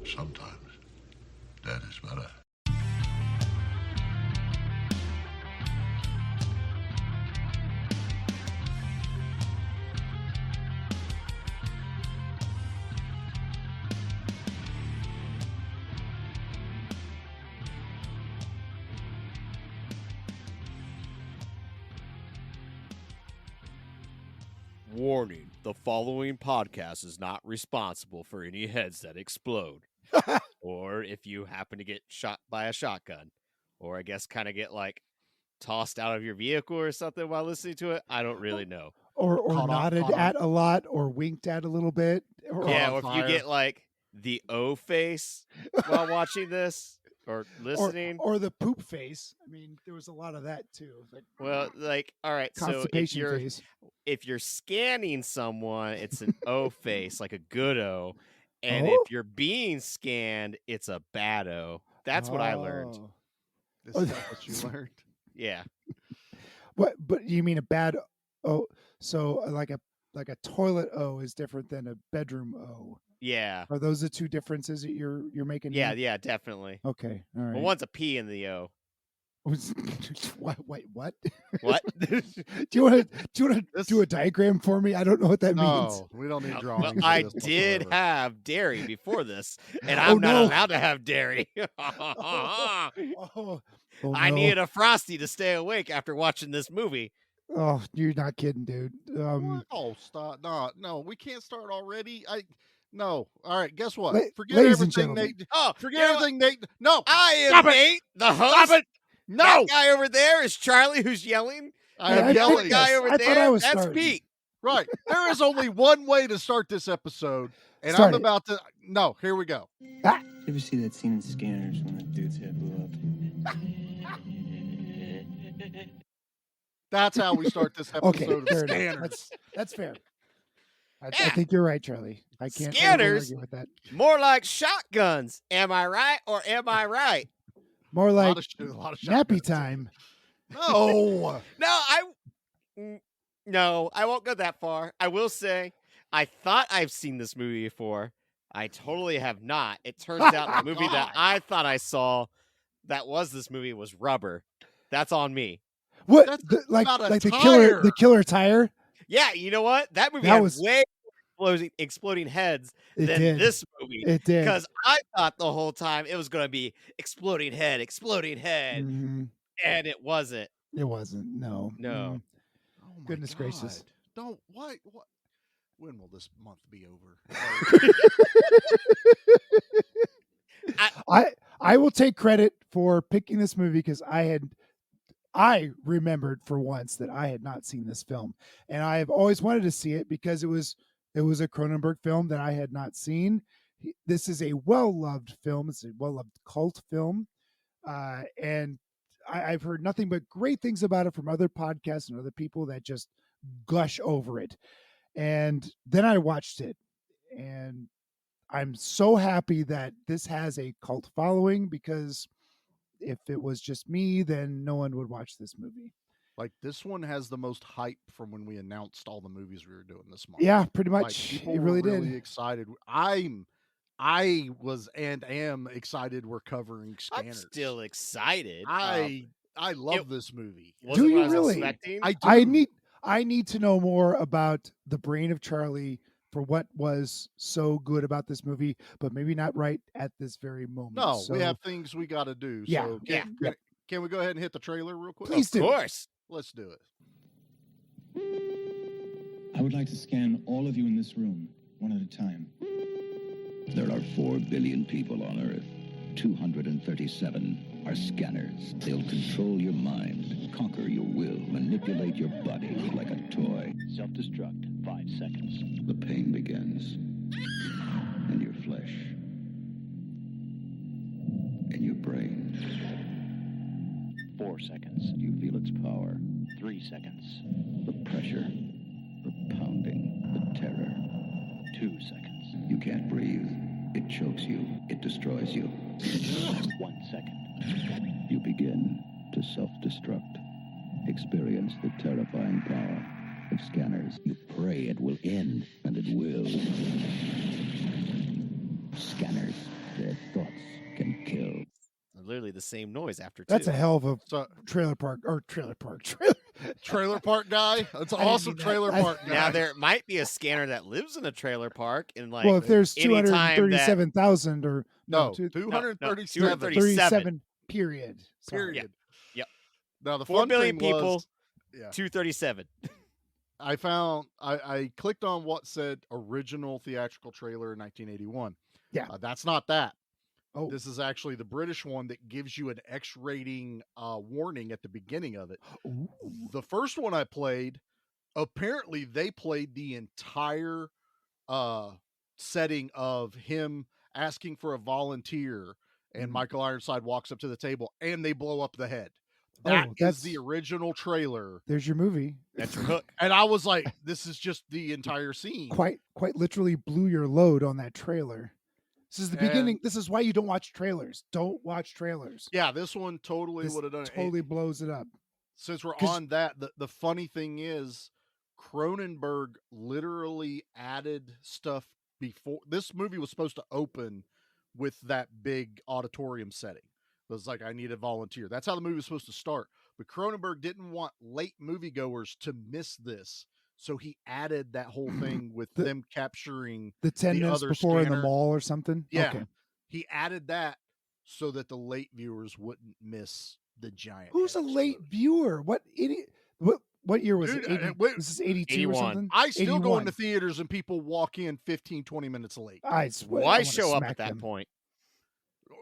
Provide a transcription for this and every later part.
Sometimes dead is better. Warning, the following podcast is not responsible for any heads that explode. Or if you happen to get shot by a shotgun. Or I guess kind of get like tossed out of your vehicle or something while listening to it. I don't really know. Or nodded at a lot or winked at a little bit. Or Or if you get like the O face while watching this or listening. Or the poop face. I mean, there was a lot of that too. Like, well, like, all right, so if you're scanning someone, it's an O face, like a good O. And if you're being scanned, it's a bad O. That's what I learned. This is what you learned? Yeah. What? But you mean a bad O? So like a toilet O is different than a bedroom O. Yeah. Are those the two differences that you're making? Yeah, yeah, definitely. Okay, all right. Well, one's a P in the O. What? Wait, what? What? do you want to do a diagram for me? I don't know what that means. No, we don't need drawings. Well, I did have dairy before this, and I'm not allowed to have dairy. I needed a Frosty to stay awake after watching this movie. Oh, you're not kidding, dude. Oh, stop! No, we can't start already. No. All right, guess what? Forget ladies everything, Nate. Oh, forget everything, Nate. No, I am Nate, the host. Stop it. No, that guy over there is Charlie, who's yelling. I am yelling. The guy over there, that's starting. Pete. Right. There is only one way to start this episode, and I'm about to. No, here we go. You ever see that scene in Scanners when that dude's head blew up? That's how we start this episode of Scanners. That's fair. I think you're right, Charlie. I can't Scanners, argue with that. More like shotguns. Am I right or am I right? More like a lot of nappy time. No. No, I won't go that far. I will say, I thought I've seen this movie before. I totally have not. It turns out the movie that I thought I saw that was this movie was Rubber. That's on me. What? The killer tire? Yeah, you know what? That movie had way more exploding heads than this movie. It did. Because I thought the whole time it was going to be exploding head. Mm-hmm. And it wasn't. It wasn't. No. No. Oh my Goodness God. gracious. Don't. What? When will this month be over? I will take credit for picking this movie because I remembered for once that I had not seen this film, and I have always wanted to see it because it was a Cronenberg film that I had not seen. This is a well-loved film. It's a well-loved cult film, and I've heard nothing but great things about it from other podcasts and other people that just gush over it. And then I watched it, and I'm so happy that this has a cult following because if it was just me, then no one would watch this movie. Like, this one has the most hype from when we announced all the movies we were doing this month. Yeah, pretty much. Like, people it really were really did. excited. I was and am excited we're covering Scanners. I'm still excited. I love this movie. Do you really? I do. I need to know more about the brain of Charlie for what was so good about this movie, but maybe not right at this very moment. No, we have things we got to do. Yeah, so can we go ahead and hit the trailer real quick? Please do. Of course. Let's do it. I would like to scan all of you in this room, one at a time. There are 4 billion people on Earth. 237 are scanners. They'll control your mind, conquer your will, manipulate your body like a toy. Self-destruct, 5 seconds. The pain begins in your flesh, in your brain. 4 seconds. You feel its power. 3 seconds. The pressure, the pounding, the terror. 2 seconds. You can't breathe. It chokes you. It destroys you. 1 second. You begin to self-destruct. Experience the terrifying power of scanners. You pray it will end, and it will. Scanners, literally the same noise after two. That's a hell of a So trailer park. trailer park guy. That's an I didn't awesome mean that. trailer park guy. Now there might be a scanner that lives in a trailer park, and like Well, if there's anytime that 237,000 or no, two- 237 37 period. Sorry. period. Yep. Now the 4 fun billion thing people, was, yeah, 237. I clicked on what said original theatrical trailer in 1981. Yeah. That's not that. Oh, This is actually the British one that gives you an X rating warning at the beginning of it. ooh. The first one I played, apparently they played the entire setting of him asking for a volunteer, and Mhm. Michael Ironside walks up to the table and they blow up the head. Oh, That is that's- the original trailer. There's your movie. That's your hook. And I was like, this is just the entire scene. Quite literally blew your load on that trailer. This is the beginning. And- This is why you don't watch trailers. Don't watch trailers. Yeah, this one totally This would have done it. totally blows it up. Since we're 'Cause- on that, the funny thing is Cronenberg literally added stuff before this movie was supposed to open with that big auditorium setting. It was like, I need a volunteer. That's how the movie was supposed to start. But Cronenberg didn't want late moviegoers to miss this. So he added that whole thing with The- them capturing. The 10 The minutes other before in the scanner- mall or something. Yeah. Okay. He added that so that the late viewers wouldn't miss the giant. Who's head a late explode. viewer? What idiot? What year was Dude, it? 80, wait, this is 82 or 81. something. I still go 81. into theaters and people walk in 15, 20 minutes late. I swear, I Why wanna show up smack at that them. point?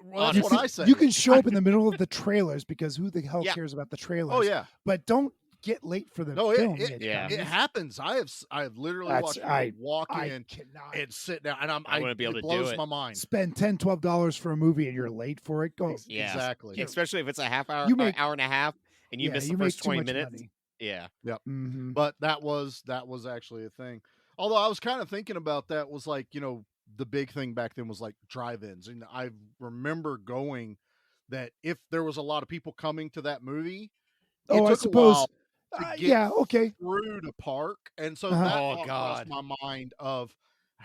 Well, that's You what can, I say. You can show up in the middle of the trailers because who the hell Yeah. cares about the trailers? Oh yeah, But don't get late for the no, film. it Yeah. happens. I have literally That's- watched people I- walk I in cannot and sit down, and I wouldn't be able it to do blows it. my mind. spend $10-12 for a movie and you're late for it. Go. Yeah. Exactly. Especially if it's a half hour, You or make- hour and a half, and you yeah, miss the you make first too 20 much minutes. money. Yeah. Mhm. But that was actually a thing. Although I was kind of thinking about that was like, the big thing back then was like drive-ins, and I remember going that if there was a lot of people coming to that movie, it Oh, I took a suppose. while to get Yeah. Okay. through to park, and so Uh-huh. that Oh, thought God. crossed my mind of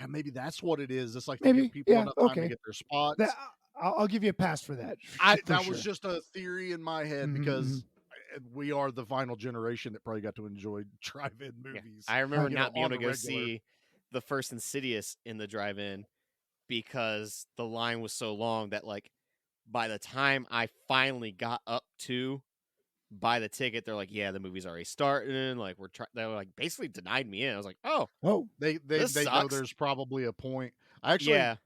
maybe that's what it is. It's like to Maybe, give people yeah, enough time okay. to get their spots. That I'll give you a pass for that. for That was sure. just a theory in my head Mhm, because we are the final generation that probably got to enjoy drive-in Yeah. movies. I remember you know, not being on able to the go regular. see the first Insidious in the drive-in because the line was so long that like by the time I finally got up to buy the ticket, they're like, "Yeah, the movie's already starting." Like they were like basically denied me in. I was like, "Oh, Oh, They This know sucks. there's probably a point. I actually, yeah."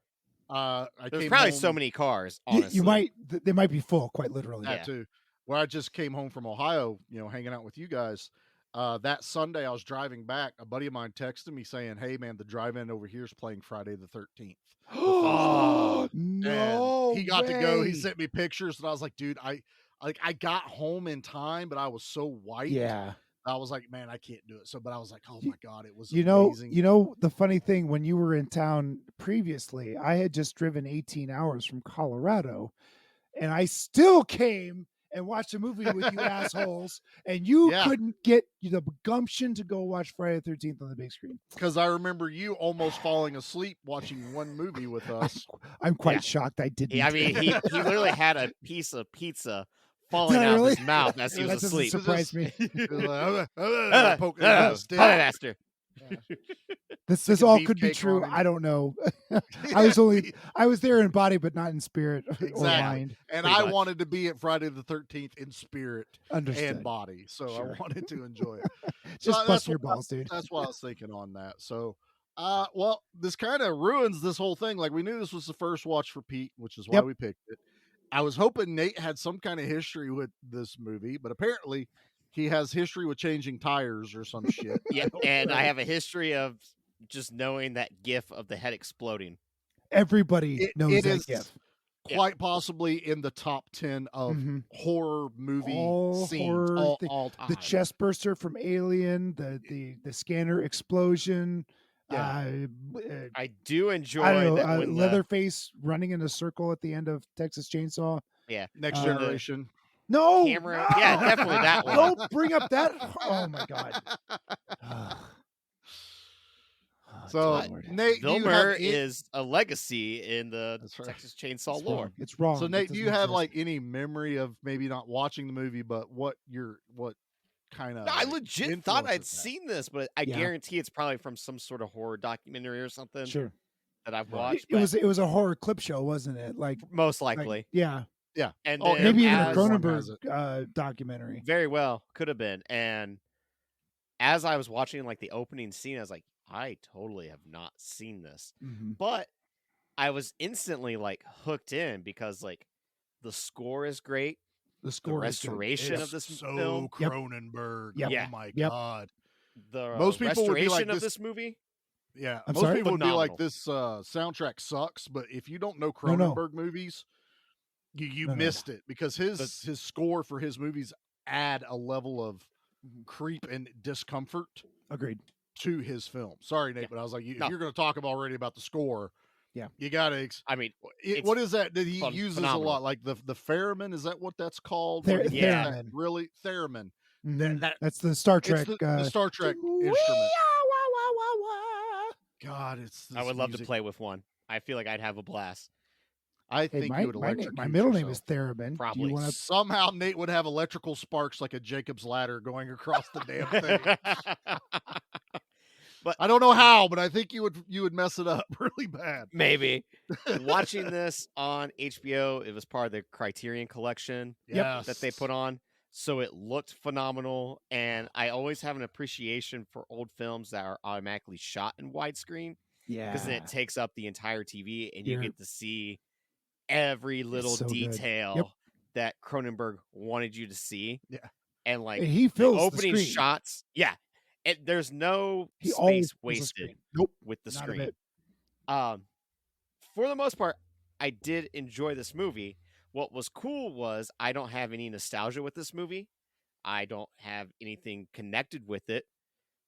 I There's came probably home, so many cars. you Honestly, might. They might be full, quite literally. that Yeah. too. Where I just came home from Ohio, hanging out with you guys. That Sunday I was driving back. A buddy of mine texted me saying, "Hey man, the drive-in over here is playing Friday the 13th." Oh, no! And he got to go. He way. sent me pictures, and I was like, "Dude, I got home in time, but I was so white. Yeah. I was like, man, I can't do it." So, but I was like, "Oh You- my god, it was You know, amazing." the funny thing, when you were in town previously, I had just driven 18 hours from Colorado, and I still came and watched a movie with you assholes, and you Yeah. couldn't get the gumption to go watch Friday the 13th on the big screen. Because I remember you almost falling asleep watching one movie with us. I'm quite Yeah. shocked I didn't. I mean, he literally had a piece of pizza falling Did I out really? of his mouth as he that was doesn't asleep. surprise me. He was like, poking him with a stick. Puppet master. This Sticking all could be beefcake true. on him. I don't know. I was there in body, but not in spirit or Exactly. mind. And Pretty I much. wanted to be at Friday the 13th in spirit Understood. and body. So Sure. I wanted to enjoy it. Just that's busting your what I- balls, dude. That's what I was thinking on that. So, well, this kind of ruins this whole thing. Like, we knew this was the first watch for Pete, which is why Yep. we picked it. I was hoping Nate had some kind of history with this movie, but apparently he has history with changing tires or some shit. Yeah, don't and know. I have a history of just knowing that GIF of the head exploding. Everybody knows it that is gif. quite possibly in the top 10 of Mhm. horror movie All scenes horror all time. The chest burster from Alien, the scanner explosion. Yeah. I do enjoy I don't know, that when Leatherface running in a circle at the end of Texas Chainsaw. Next uh, Generation. No, camera- yeah, definitely that one. Don't bring up that. Oh my god. So, Lord. Nate, do Bill you have Burr any- is a legacy in the That's right. Texas Chainsaw It's lore. wrong. It's wrong. So, It Nate, do you doesn't have exist. like any memory of maybe not watching the movie, but what kind of? No, I legit thought I'd seen this, but I Yeah. guarantee it's probably from some sort of horror documentary or something Sure. that I've Right. watched. It was a horror clip show, wasn't it? Like most like, likely. yeah. Yeah. And Oh, then Maybe even a as- everyone has Cronenberg documentary. Very well could have been. And as I was watching like the opening scene, I was like, I totally have not seen this. Mhm. But I was instantly like hooked in because like the score is great. The The score is good. restoration It's of this so film, Yep. Cronenberg. Yep. Yeah. Oh my Yep. god. the Most people would be restoration like of this- this movie. Yeah, I'm most sorry? people would be like, Phenomenal. "This soundtrack sucks," but if you don't know No, no. Cronenberg movies, you No, no. missed it because his score for his movies add a level of Mhm. creep and discomfort Agreed. to his film. Sorry, Nate, Yeah. but I was like, if No. you're going to talk already about the score, Yeah. you got to. I mean, It's What is that he uses phenomenal. a lot? Like the theremin? Is that what that's called? Ther- Where he Yeah. uses that really theremin. Mhm. that- That's the Star It's Trek. the Star Trek instrument. God, it's. I this would love to music. play with one. I feel like I'd have a blast. I Hey, think my, you would my, electrocute my middle name is yourself. Theremin. Do Probably. you want to? Somehow Nate would have electrical sparks like a Jacob's ladder going across the damn thing. I don't know how, but I think you would mess it up really bad. Maybe. Watching this on HBO, it was part of the Criterion collection Yep. that they put on. So it looked phenomenal. And I always have an appreciation for old films that are automatically shot in widescreen Yeah. because then it takes up the entire TV and you You're- get to see every little so good. detail Yep. that Cronenberg wanted you to see. Yeah. And like And he the fills the opening screen. shots. Yeah. There's no He always space fills the wasted screen. Nope. with the Not a screen. bit. For the most part, I did enjoy this movie. What was cool was I don't have any nostalgia with this movie. I don't have anything connected with it.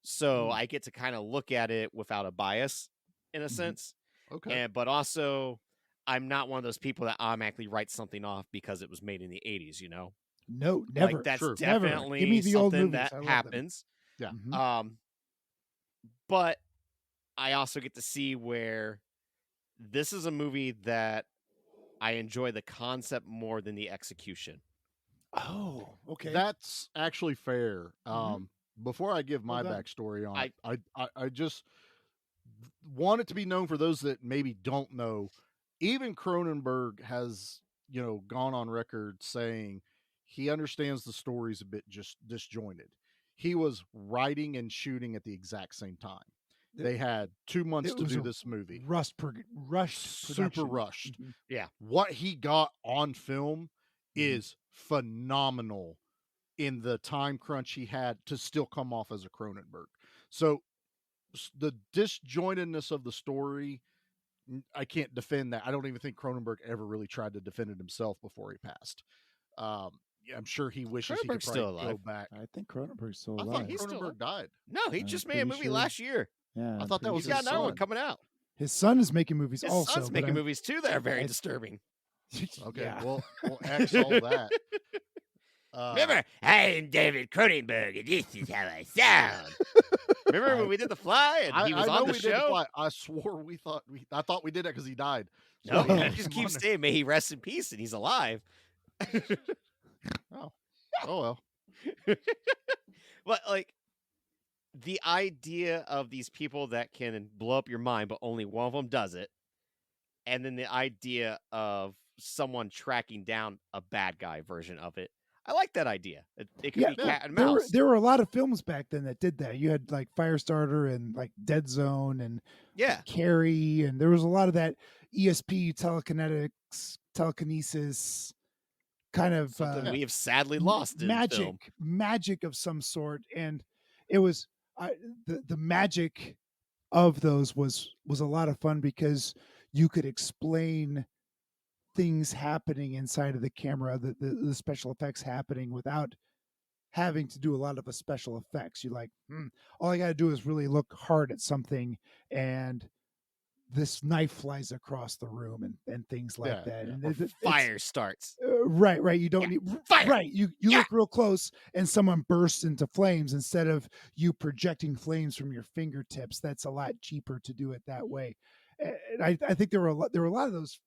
So I get to kind of look at it without a bias in a sense. Okay. And but also I'm not one of those people that automatically writes something off because it was made in the 80s, you know? No, never. Like that's Sure. Never. definitely Give me the old something movies. that I love them. happens. Yeah. Mhm. But I also get to see where this is a movie that I enjoy the concept more than the execution. Oh, okay. That's actually fair. Mhm. Before I give my Well done. backstory on it, I just want it to be known for those that maybe don't know. Even Cronenberg has, gone on record saying he understands the story's a bit just disjointed. He was writing and shooting at the exact same time. They had 2 months it to was do a this movie. rushed Super production. rushed. Mhm. What he got on film Mhm. is phenomenal in the time crunch he had to still come off as a Cronenberg. So the disjointedness of the story, I can't defend that. I don't even think Cronenberg ever really tried to defend it himself before he passed. Yeah, I'm sure he wishes he could Cronenberg's still probably go alive. back. I think Cronenberg's still I alive. thought He's still Cronenberg died. No, he I'm just made a pretty movie sure. last year. Yeah, I I'm thought that pretty was He's got his another one son. coming out. His son is making movies His also. son's but making I'm- movies too that are very I- disturbing. Okay, Yeah. we'll X all that. Remember, I am David Cronenberg, and this is how I sound. Remember when we did The Fly and he was I on know the we did show? Fly. I swore I thought we did that because he died. No, So he just come keeps on. saying, "May he rest in peace," and he's alive. Oh well. But like the idea of these people that can blow up your mind, but only one of them does it, and then the idea of someone tracking down a bad guy version of it. I like that idea. It could Yeah, be cat and There mouse. were a lot of films back then that did that. You had like Firestarter and like Dead Zone and Yeah. Carrie, and there was a lot of that ESP telekinesis kind of Something we have sadly lost in film. magic of some sort, and it was the magic of those was a lot of fun because you could explain things happening inside of the camera, the special effects happening without having to do a lot of special effects. You're like, all I got to do is really look hard at something, and this knife flies across the room and things like Yeah, that. yeah. And Or it's- fire starts. Right. You don't Yeah. need Fire! right. You Yeah! look real close and someone bursts into flames instead of you projecting flames from your fingertips. That's a lot cheaper to do it that way. And I think there were a lot of those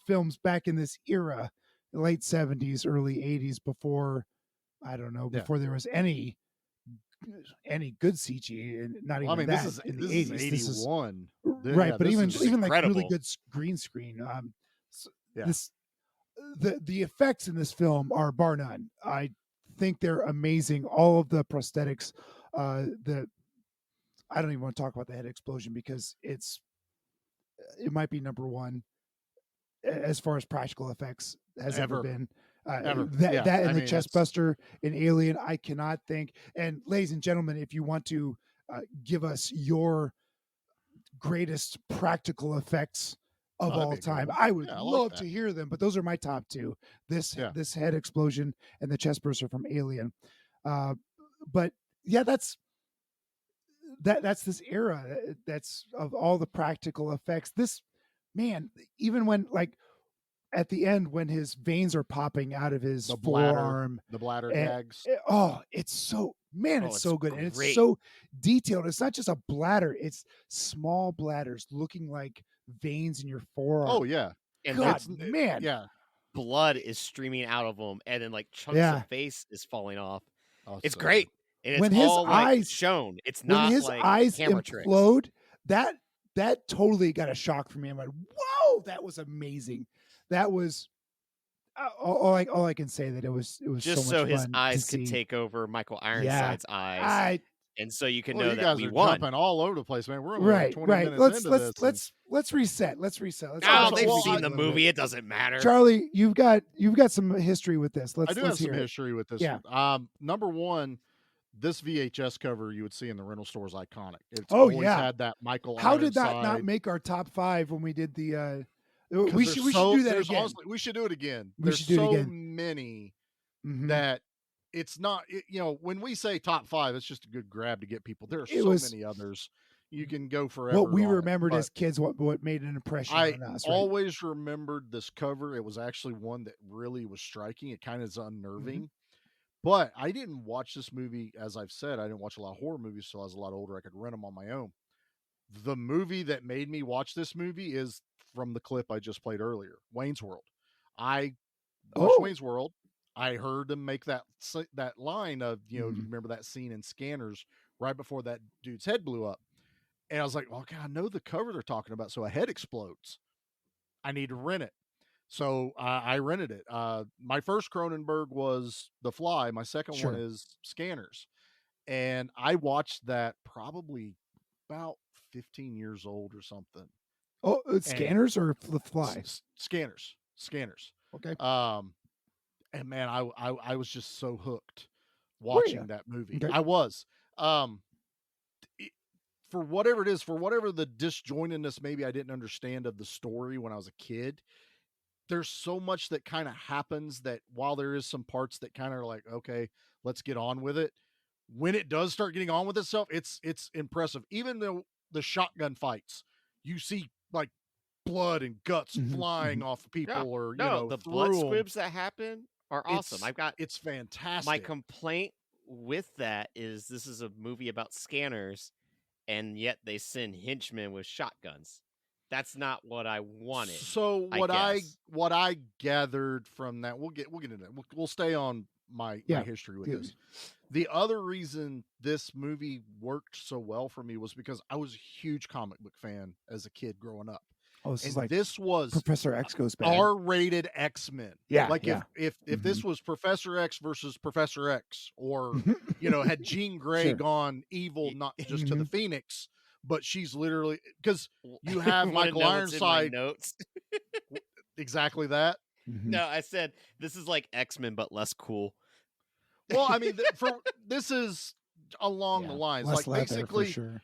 films back in this era, late 70s, early 80s, before I don't know, Yeah. before there was any good CG, and not Well, I even mean, that this is in the this 80s. is This is 81. right, but this even is like really incredible. good green screen. Yeah. This the effects in this film are bar none. I think they're amazing. All of the prosthetics, the I don't even want to talk about the head explosion because it might be number one as far as practical effects has ever been. Ever. That Yeah. that and I the mean, chest buster in Alien, I cannot think. And ladies and gentlemen, if you want to give us your greatest practical effects of that'd all be a good time, one. I would Yeah, I like love that. to hear them. But those are my top two: this Yeah. this head explosion and the chest burster from Alien. But yeah, that's this era that's of all the practical effects. This man, even when like at the end when his veins are popping out of his The forearm, bladder and gags. it's so man, it's it's so good, and it's great. so detailed. It's not just a bladder; it's small bladders looking like veins in your forearm. Oh yeah. And God, the man, Yeah. blood is streaming out of them, and then like chunks Yeah. of face is falling off. Oh, It's so great. good. And it's When his all like eyes- shown. It's when not his like eyes camera tricks. implode, that totally got a shock for me. I'm like, whoa, that was amazing. That was all I can say that it was Just so so much his fun eyes to could see. take over Michael Yeah, Ironside's eyes, I and so you can Well, know you that guys we are won. jumping all over the place, man. We're only like 20 minutes Let's into let's this. let's reset. Let's go Oh, back to they've the seen the beginning. movie. It doesn't matter. Charlie, you've got some history with this. I Let's do have some hear it. history with this. Yeah. Number one, this VHS cover you would see in the rental store is iconic. It's Oh, always yeah. had that Michael How did that not Ironside- make our top 5 when we did the? 'cause We there's should so- do that there's again. honestly- we should do it again. We There's should do it so again. many Mhm. that it's not. When we say top 5, it's just a good grab to get people. There are It so was- many others. You can go forever. What we on it, remembered but as kids, what made an impression I on us, right? always remembered this cover. It was actually one that really was striking. It kind of is unnerving. Mm-hmm. But I didn't watch this movie, as I've said, I didn't watch a lot of horror movies, so I was a lot older. I could rent them on my own. The movie that made me watch this movie is from the clip I just played earlier, Wayne's World. I watched Oh. Wayne's World. I heard them make that line of, do you Mhm. remember that scene in Scanners right before that dude's head blew up? And I was like, well, God, I know the cover they're talking about. So a head explodes. I need to rent it. So I rented it. My first Cronenberg was The Fly. My second Sure. one is Scanners. And I watched that probably about 15 years old or something. Oh, Scanners or The Fly? Scanners. Okay. And man, I was just so hooked Were watching ya? that movie. Okay. I was. For whatever it is, for whatever the disjointedness maybe I didn't understand of the story when I was a kid, there's so much that kind of happens that while there is some parts that kind of are like, okay, let's get on with it. When it does start getting on with itself, it's impressive. Even though the shotgun fights, you see like blood and guts Mhm, flying off of people, Yeah. or No, the blood through 'em. squibs that happen are awesome. I've got It's fantastic. my complaint with that is this is a movie about scanners, and yet they send henchmen with shotguns. That's not what I wanted. So I guess. what I gathered from that, we'll get into that. We'll stay on my history with Yeah. this. The other reason this movie worked so well for me was because I was a huge comic book fan as a kid growing up. Oh, this is And like this was Professor X goes bad. R-rated X-Men. Yeah, Like yeah. if this was Professor X versus Professor X, or had Jean Grey Sure. gone evil, not just to the Phoenix, but she's literally, because you Wanna have Michael know what's in my Ironside. notes. Mm-hmm. Exactly that. No, I said this is like X-Men but less cool. Well, I mean, this is along the lines, Less like leather, for basically sure.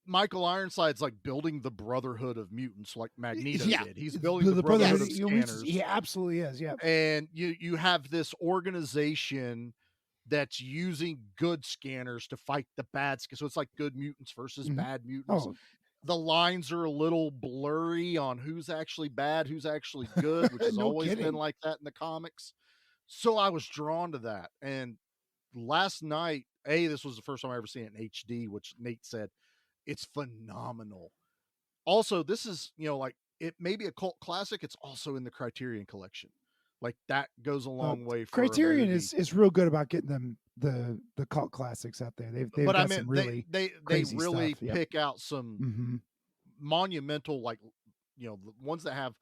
Michael Ironside's like building the Brotherhood of Mutants, like Magneto Yeah. did. He's building the Brotherhood of Scanners. He absolutely is. Yeah. And you have this organization that's using good scanners to fight the bad scanners. So it's like good mutants versus Mhm. bad mutants. Oh, The lines are a little blurry on who's actually bad, who's actually good, which has No always kidding. been like that in the comics. So I was drawn to that. And last night, this was the first time I ever seen it in HD, which Nate said it's phenomenal. Also, this is, like, it may be a cult classic. It's also in the Criterion collection. Like, that goes a long way for Criterion a movie. is real good about getting them the cult classics out there. They've But got I mean, some really they crazy really stuff. Yep. pick out some hmm monumental, like, the ones that have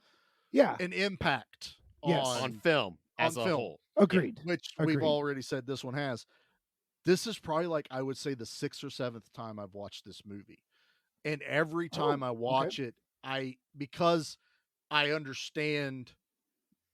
Yeah. an impact Yes. on film as a film. whole. Agreed. Which Agreed. we've already said this one has. This is probably, like, I would say the 6th or 7th time I've watched this movie. And every time I watch it, because I understand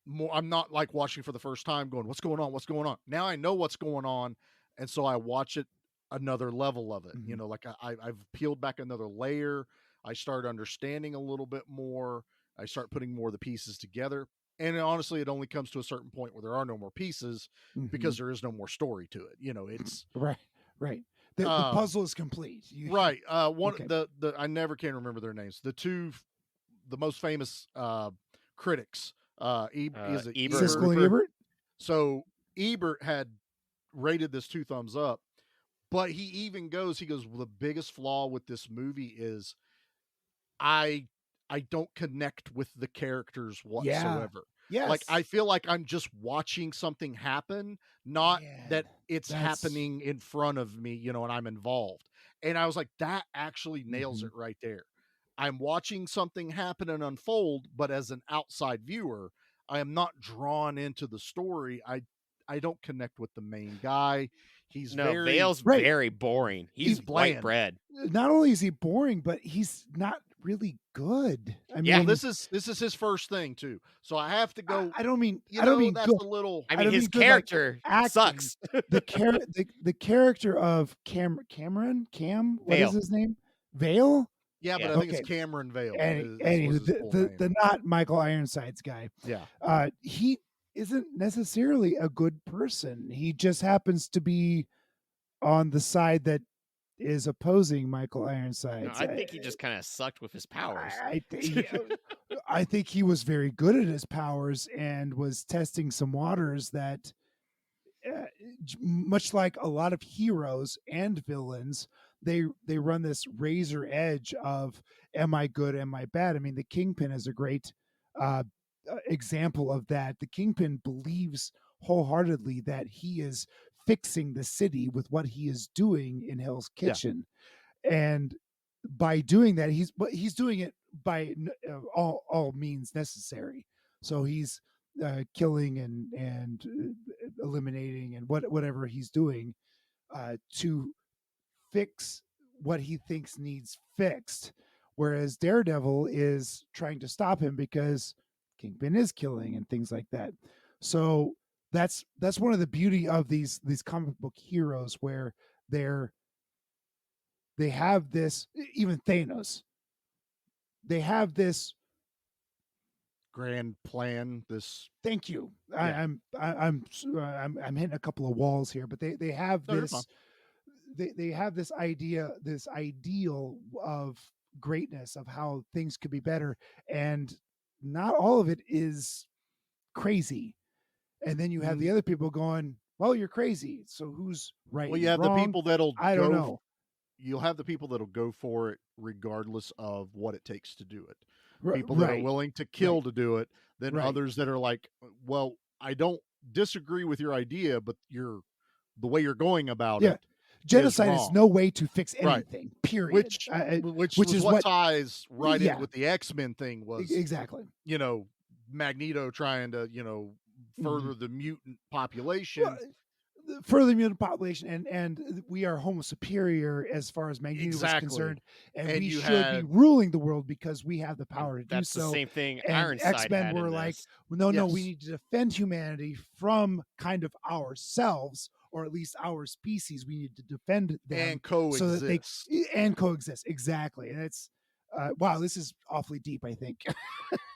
more, I'm not like watching for the first time going, what's going on? What's going on? Now I know what's going on. And so I watch it another level of it. Mhm. Like I've peeled back another layer. I start understanding a little bit more. I start putting more of the pieces together. And honestly, it only comes to a certain point where there are no more pieces because there is no more story to it. It's right. The puzzle is complete. right. One Okay. the I never can remember their names. The most famous critics. Is it Ebert. Siskel and Ebert? So Ebert had rated this 2 thumbs up, but he goes, well, the biggest flaw with this movie is I don't connect with the characters whatsoever. Yes. Like, I feel like I'm just watching something happen, not that it's that's- happening in front of me, and I'm involved. And I was like, that actually nails it right there. I'm watching something happen and unfold, but as an outside viewer, I am not drawn into the story. I don't connect with the main guy. He's Vale's Right. very boring. He's white bland. bread. Not only is he boring, but he's not really good. I Yeah. mean, this is his first thing too. So I have to go. I don't mean that's good. a little. I mean, don't his mean good, like, character acting. sucks. The character of Cam, what is Vale. his name? Vale? Yeah, but Yeah. I think Okay. it's Cameron Vale. Anywho, the not Michael Ironsides guy. Yeah. He isn't necessarily a good person. He just happens to be on the side that is opposing Michael Ironsides. No, I think he just kind of sucked with his powers. I think he was very good at his powers and was testing some waters that, much like a lot of heroes and villains, they run this razor edge of, am I good, am I bad? I mean, the Kingpin is a great example of that. The Kingpin believes wholeheartedly that he is fixing the city with what he is doing in Hell's Kitchen, and by doing that, he's doing it by all means necessary. So he's killing and eliminating and whatever he's doing to fix what he thinks needs fixed, whereas Daredevil is trying to stop him because Kingpin is killing and things like that. So that's one of the beauty of these comic book heroes, where they have this, even Thanos, they have this grand plan. This. Thank you. Yeah. I'm hitting a couple of walls here, but they have No, you're this. fine. They have this idea, this ideal of greatness, of how things could be better, and not all of it is crazy. And then you have the other people going, well, you're crazy. So who's right? Well, you have wrong? the people that'll. I don't know. You'll have the people that'll go for it regardless of what it takes to do it. Right, People that are right. willing to kill Right. to do it. Then Right. others that are like, well, I don't disagree with your idea, but the way you're going about Yeah. it. Genocide is wrong. no way to fix Right. anything. Period. Which which is is what what ties right Yeah. in with the X-Men thing was, exactly. Magneto trying to, further the mutant population. Well, further the mutant population, and we are Homo superior as far as Magneto is Exactly. concerned, and And we you should be had- ruling the world because we have the power to do That's so. the same thing And Ironside X-Men had were in like, this. no, we Yes. need to defend humanity from kind of ourselves, or at least our species. We need to defend them and coexist. so that they coexist. Exactly. And it's wow, this is awfully deep, I think.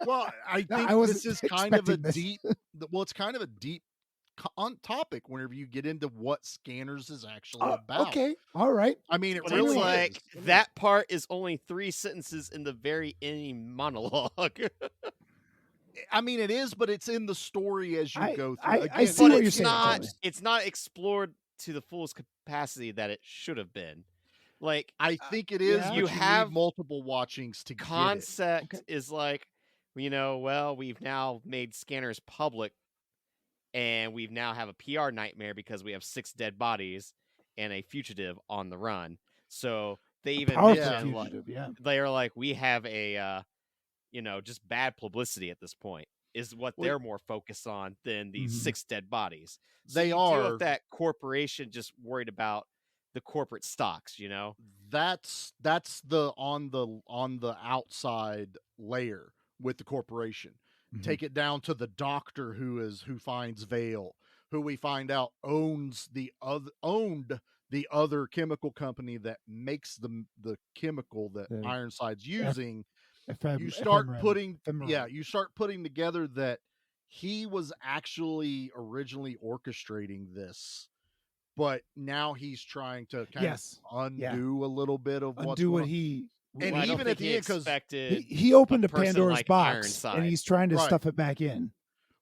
Well, I think I this wasn't is kind of a expecting this. deep. Well, it's kind of a deep on topic whenever you get into what Scanners is actually about. Okay, all right. I mean, it But really it's like is. that part is only 3 sentences in the very ending monologue. I mean, it is, but it's in the story as you go through. I Again, see But what you're it's saying, not. totally. It's not explored to the fullest capacity that it should have been. Like I think it is, yeah. but You you have need multiple watchings to get it. concept Okay. is like, well, we've now made scanners public, and we've now have a PR nightmare because we have 6 dead bodies and a fugitive on the run. So they even Powerful mention like fugitive, yeah. they are like, we have a just bad publicity at this point is what Well, they're more focused on than these Mhm. 6 dead bodies. So They you do are. have that corporation just worried about the corporate stocks, That's the on the outside layer with the corporation. Mhm. Take it down to the doctor who finds Vale, who we find out owned the other chemical company that makes the chemical that The Ironside's using. You ephemerin. you start putting together that he was actually originally orchestrating this, but now he's trying to kind Yes. of Yeah. undo a little bit of what's Undo going what on. he And I don't even think at the he end, 'cause expected he opened a person Pandora's like box, Ironside. and he's trying to Right. stuff it back in.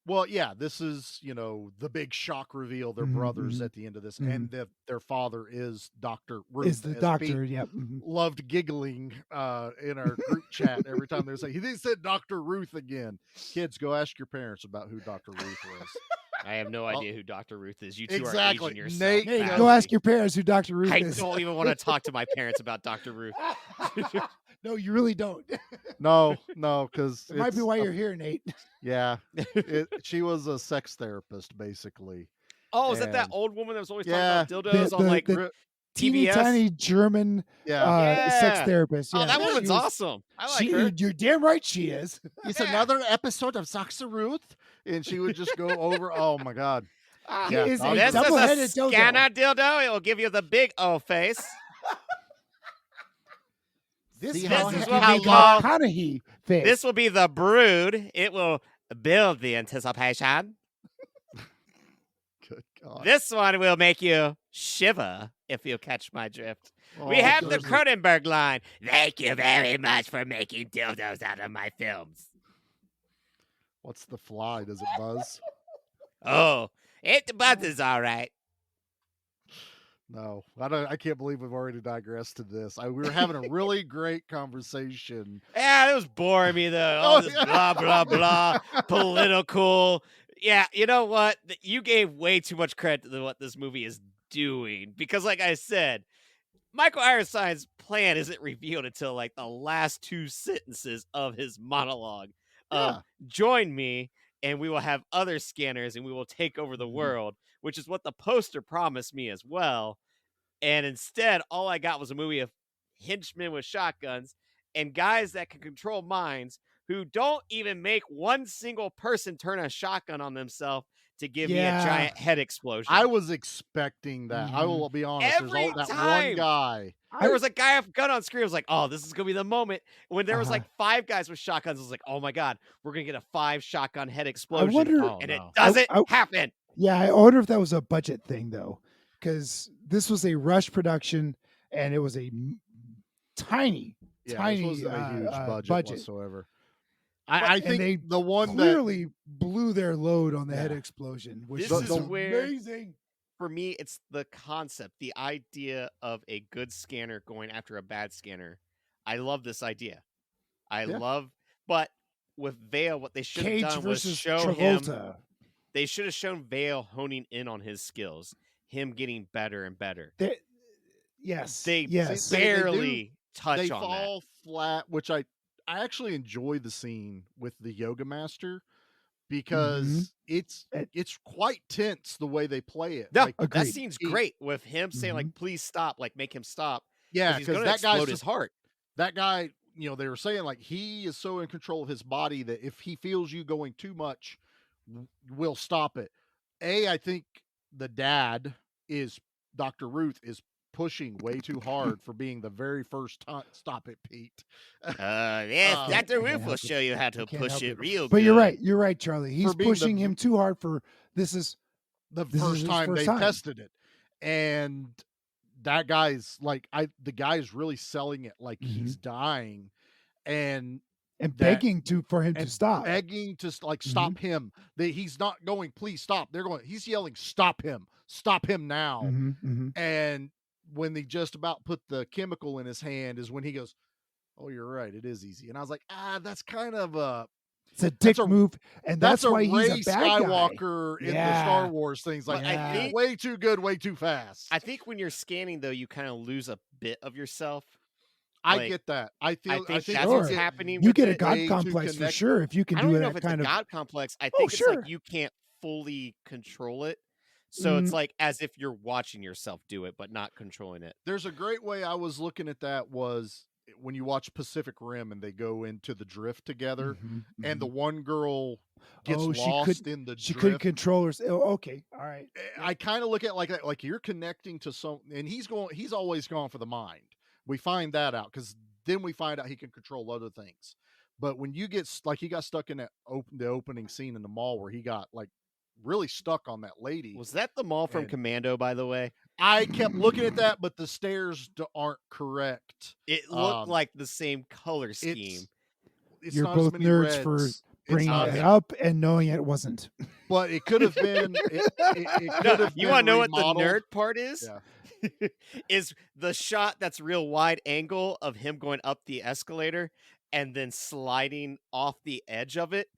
Well, yeah, this is, the big shock reveal. They're Mhm, brothers mhm. at the end of this, Mhm. and their father is Dr. Ruth. Is the as doctor? Pete Yep. Mhm. loved giggling in our group chat every time they say he said Dr. Ruth again. Kids, go ask your parents about who Dr. Ruth was. I have no idea who Dr. Ruth is. You two are Exactly. aging yourself. Nate, Hey, badly. go ask your parents who Dr. Ruth I is. don't even want to talk to my parents about Dr. Ruth. No, you really don't. No, because It might be why you're here, Nate. Yeah, she was a sex therapist, basically. Oh, is that And- old woman that was always Yeah. talking about dildos on like the teeny TBS? tiny German Yeah, sex Yeah. therapist. Oh, Yeah, that woman's she is- awesome. I like her. You're damn right she is. it's Yeah. another episode of Dr. Ruth, and she would just go over. Oh my God. He Yeah, is a Dr. This is a double-headed dildo. scanner dildo. It will give you the big O face. This See is how what he- we how call long- McConaughey face. This will be the brood. It will build the anticipation. Good God. This one will make you shiver, if you catch my drift. We Oh, have the goodness. Cronenberg line. Thank you very much for making dildos out of my films. What's the fly? Does it buzz? Oh, it buzzes all right. No, I can't believe we've already digressed to this. We were having a really great conversation. Yeah, it was boring me though. All this blah blah blah, political. Yeah, you know what? You gave way too much credit to what this movie is doing because, like I said, Michael Ironside's plan isn't revealed until like the last 2 sentences of his monologue. Yeah. Join me, and we will have other scanners, and we will take over the Mhm. world, which is what the poster promised me as well. And instead, all I got was a movie of henchmen with shotguns and guys that can control minds who don't even make one single person turn a shotgun on themselves to give me a Yeah. giant head explosion. I was expecting that. I will be honest. Every There's that time. one guy. There was a guy with a gun on screen. I was like, oh, this is going to be the moment. When there was like 5 guys with shotguns, I was like, oh my God, we're going to get a 5 shotgun head explosion. wonder- Oh, and no. it doesn't I- happen. Yeah, I wonder if that was a budget thing though, because this was a rush production and it was a tiny, Yeah, tiny this wasn't a huge budget, budget. whatsoever. But- I and think they the one that Clearly blew their load on the head Yeah. explosion, which This was is where- amazing. For me, it's the concept, the idea of a good scanner going after a bad scanner. I love this idea. But with Vale, what they should have Cage done was versus show him. Travolta. They should have shown Vale honing in on his skills, him getting better and better. Yes, They yes. they do- barely touch they on that. fall flat, which I actually enjoy the scene with the yoga master because it's quite tense the way they play it. No, Like, that Agreed. scene's He- great with him saying like, "Please stop!" Like, make him stop. yeah, He's because gonna that explode guy's his heart. that guy, they were saying like he is so in control of his body that if he feels you going too much, will stop it. I think the dad is Dr. Ruth is pushing way too hard for being the very first time. Stop it, Pete. Yes, Uh, Dr. can't Roof help will it. show you how I to can't push help it it. real But good. you're right, Charlie. He's being the- pushing him too hard for this is The This is first his time first they time. tested it, and that guy's like, the guy's really selling it like Mhm. he's dying, and and that- begging for him to and stop. begging to stop him. He's not going, please stop. They're going, he's yelling, stop him now. And when they just about put the chemical in his hand is when he goes, oh, you're right, it is easy. And I was like, that's kind of it's a dick move, and that's why Ray he's a bad Skywalker guy. in the Star Wars things. Like, I think way too good, way too fast. I think when you're scanning though, you kind of lose a bit of yourself. I get that. I think that's Sure. what's happening. You with get a it. God way too complex for connected. sure if you can I don't do even know if that it's kind a of. God complex. I think it's sure. like you can't fully control it. So it's Mm. like as if you're watching yourself do it, but not controlling it. There's a great way I was looking at that was when you watch Pacific Rim and they go into the drift together, and the one girl gets lost in the She drift. couldn't control her. Oh, okay, all right. I kind of look at it like you're connecting to some, and he's always gone for the mind. We find that out because then we find out he can control other things. But when you get like he got stuck in the opening scene in the mall where he got like really stuck on that lady. Was that the mall from Commando, by the way? I kept looking at that, but the stairs aren't correct. It looked like the same color scheme. It's You're not as both many nerds for reds. bringing it up and knowing it wasn't. But it could have been. It could have. You want to know what the remodeled. nerd part is? Yeah. Is the shot that's real wide angle of him going up the escalator and then sliding off the edge of it,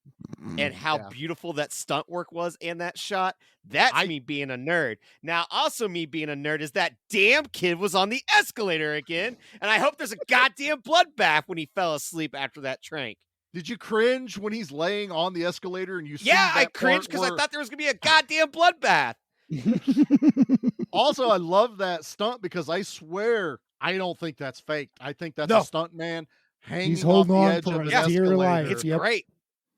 and how beautiful that stunt work was in that shot. That's me being a nerd. Now, also me being a nerd is that damn kid was on the escalator again, and I hope there's a goddamn bloodbath when he fell asleep after that trank. Did you cringe when he's laying on the escalator and you see Yeah, that I cringed because part I thought there was gonna be a goddamn bloodbath. Also, I love that stunt because I swear I don't think that's fake. I think that's No. a stunt man hanging He's holding off the on edge for of his an dear escalator. life. It's Yep. great.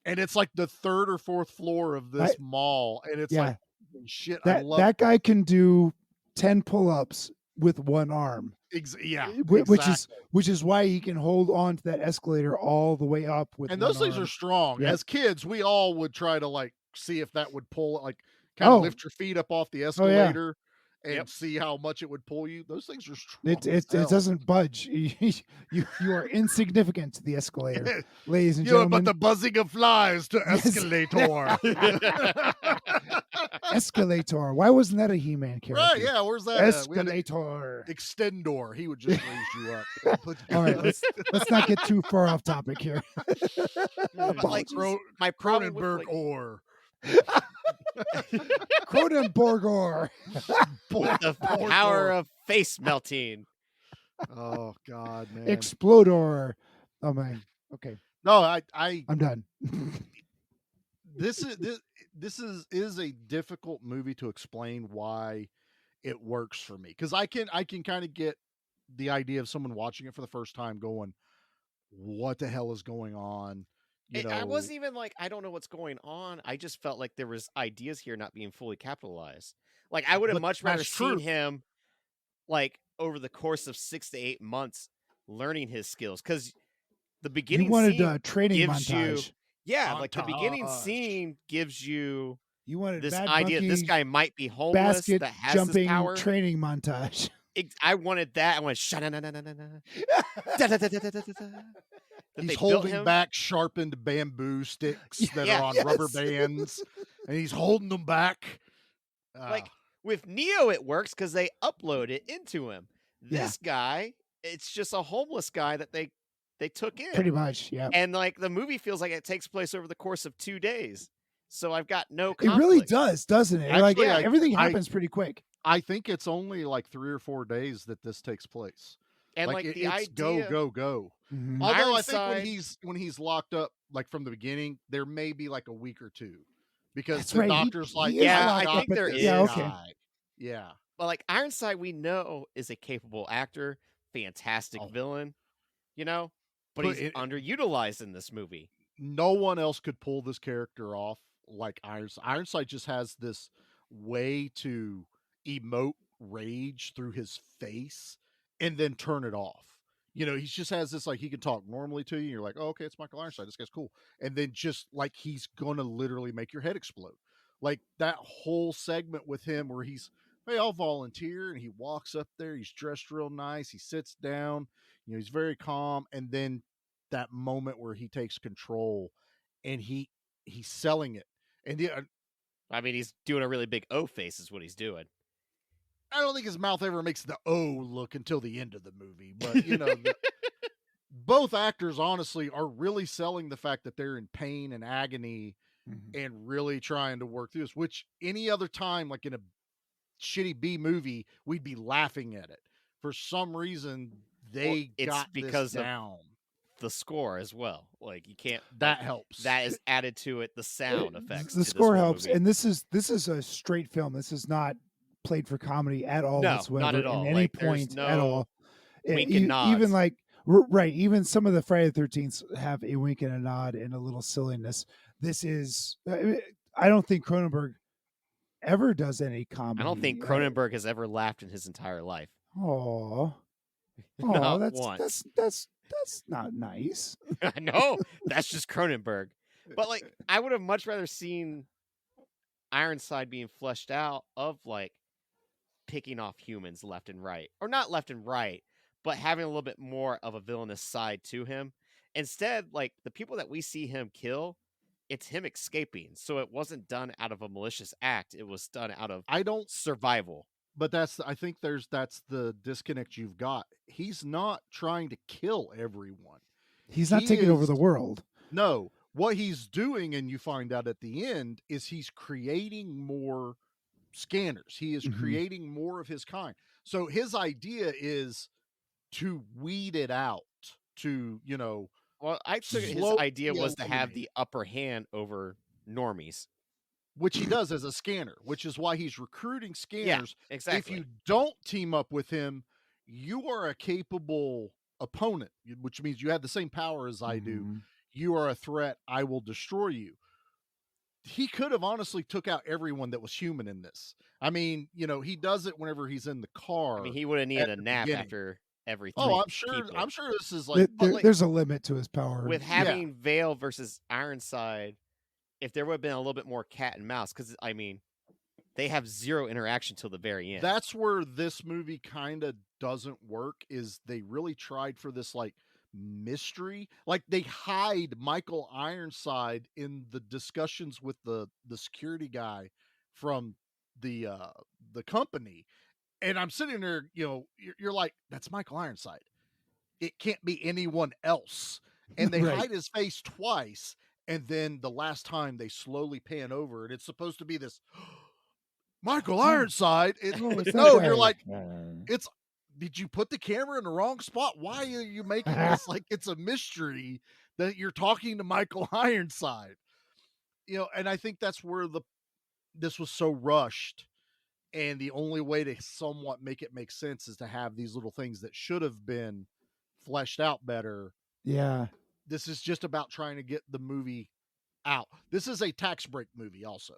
And it's like the third or fourth floor of this mall, and it's like shit. I love that guy can do 10 pull-ups with one arm. Which is why he can hold on to that escalator all the way up with. And one those things arm. are strong. Yep. As kids, we all would try to like see if that would pull, like kind of lift your feet up off the escalator and see how much it would pull you. Those things are strong. It doesn't budge. You are insignificant to the escalator, ladies and gentlemen. But the buzzing of flies to escalator. Escalator. Why wasn't that a He-Man character? Right? Yeah. Where's that? Escalator. Extendor. He would just raise you up. All right. Let's not get too far off topic here. Like my problem with, Cronenberg like, or Cronenberg. the power of face melting. Oh God, man. Explodor. Oh man. Okay. No, I'm done. This is a difficult movie to explain why it works for me, because I can kind of get the idea of someone watching it for the first time going, what the hell is going on? I wasn't even like, I don't know what's going on. I just felt like there was ideas here not being fully capitalized. Like I would have much rather seen him like over the course of 6 to 8 months learning his skills, because the beginning You wanted scene a training gives montage. like the beginning scene gives you wanted this Mad idea Monkey this guy might be homeless basket that has jumping this power. training montage. I wanted that. I wanted he's holding back sharpened bamboo sticks that are on rubber bands, and he's holding them back. Like with Neo, it works because they upload it into him. This guy, it's just a homeless guy that they took in. Pretty much, yeah. And like the movie feels like it takes place over the course of 2 days. So I've got no conflict. It really does, doesn't it? Actually, everything happens pretty quick. I think it's only like 3 or 4 days that this takes place. And like the it's idea, go. Mhm. Although I think when he's locked up, like from the beginning, there may be like a week or two, because That's the right. doctor's like, He is Yeah, locked I up think at there the- is. Yeah, okay. Yeah. but like Ironside, we know is a capable actor, fantastic Oh. villain, but But he's underutilized in this movie. No one else could pull this character off like Ironside. Ironside just has this way to emote rage through his face and then turn it off. He just has this, like, he can talk normally to you. And you're like, oh, okay, it's Michael Ironside. This guy's cool. And then just like, he's going to literally make your head explode. Like that whole segment with him where he's, hey, I'll volunteer. And he walks up there. He's dressed real nice. He sits down. He's very calm. And then that moment where he takes control and he's selling it. And I mean, he's doing a really big O face is what he's doing. I don't think his mouth ever makes the O look until the end of the movie, but both actors honestly are really selling the fact that they're in pain and agony and really trying to work through this, which any other time, like in a shitty B movie, we'd be laughing at it. For some reason, they it's got because this down. The score as well. Like you can't That helps. That is added to it. The sound effects. The to score this helps, movie. and this is a straight film. This is not played for comedy at all No, whatsoever. not at all. At any Like, there's point no at all. wink and nods. Even like right, even some of the Friday the 13th have a wink and a nod and a little silliness. This is. I don't think Cronenberg ever does any comedy. I don't think Cronenberg has ever laughed in his entire life. Oh, Not that's once. that's not nice. I know. That's just Cronenberg. But like I would have much rather seen Ironside being fleshed out of like picking off humans left and right. Or not left and right, but having a little bit more of a villainous side to him. Instead, like the people that we see him kill, it's him escaping. So it wasn't done out of a malicious act. It was done out of survival. But I think that's the disconnect you've got. He's not trying to kill everyone. He's not taking over the world. No, what he's doing, and you find out at the end, is he's creating more scanners. He is creating more of his kind. So his idea is to weed it out, to, Well, I took it his idea was to have the upper hand over normies. Which he does as a scanner, which is why he's recruiting scanners. Yeah, exactly. If you don't team up with him, you are a capable opponent, which means you have the same power as I do. You are a threat. I will destroy you. He could have honestly took out everyone that was human in this. I mean, he does it whenever he's in the car. I mean, he would have needed a nap after everything. Oh, I'm sure this is like, there's a limit to his power. With having Vale versus Ironside, if there would have been a little bit more cat and mouse, because I mean, they have zero interaction till the very end. That's where this movie kind of doesn't work. Is they really tried for this like mystery, like they hide Michael Ironside in the discussions with the security guy from the company, and I'm sitting there, you're like, that's Michael Ironside. It can't be anyone else, and they hide his face twice. And then the last time they slowly pan over, and it's supposed to be this Michael Ironside. You're like, did you put the camera in the wrong spot? Why are you making this like it's a mystery that you're talking to Michael Ironside? And I think that's where this was so rushed. And the only way to somewhat make it make sense is to have these little things that should have been fleshed out better. Yeah. This is just about trying to get the movie out. This is a tax break movie also.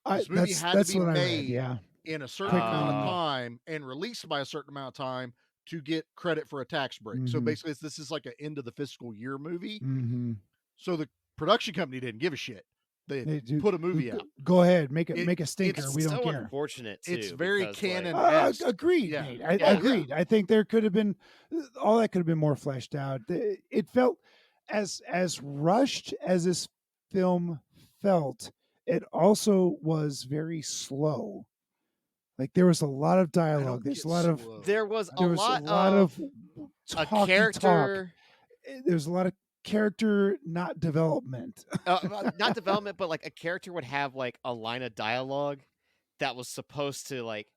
This movie had to be made in a certain amount of time and released by a certain amount of time to get credit for a tax break. So basically, this is like an end of the fiscal year movie. So the production company didn't give a shit. They put a movie out. Go ahead, make a stinker. We don't care. Unfortunate too. It's very because, canon. Agreed. Yeah. Nate. I agreed. I think there could have been all that could have been more fleshed out. It felt as rushed as this film felt. It also was very slow. Like there was a lot of dialogue. There's a lot of there was a lot of talky character. Talk. There's a lot of character, not development. Not development, but like a character would have like a line of dialogue that was supposed to like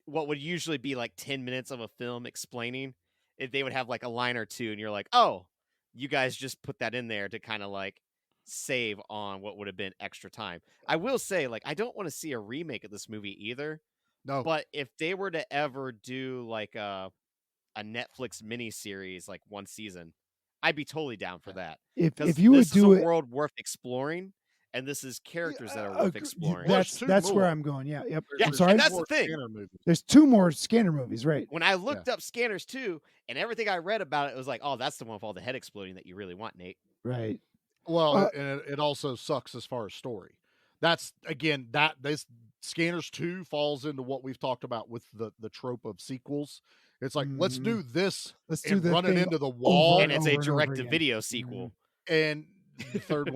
what would usually be like 10 minutes of a film explaining. If they would have like a line or two, and you're like, oh, you guys just put that in there to kind of like save on what would have been extra time. I will say, like, I don't want to see a remake of this movie either. No. But if they were to ever do like a Netflix miniseries, like one season, I'd be totally down for that. If you would do a world worth exploring, and this is characters that are worth exploring. That's where I'm going. Yeah, yep. Yeah, I'm sorry. and that's the thing. There's 2 more Scanner movies, right? When I looked up Scanners 2, and everything I read about it was like, oh, that's the one with all the head exploding that you really want, Nate. Right. Well, and it also sucks as far as story. That's again this Scanners 2 falls into what we've talked about with the trope of sequels. It's like, let's do this Let's do and the run it thing into the wall. over And it's a over and over direct-to-video again. sequel. And the third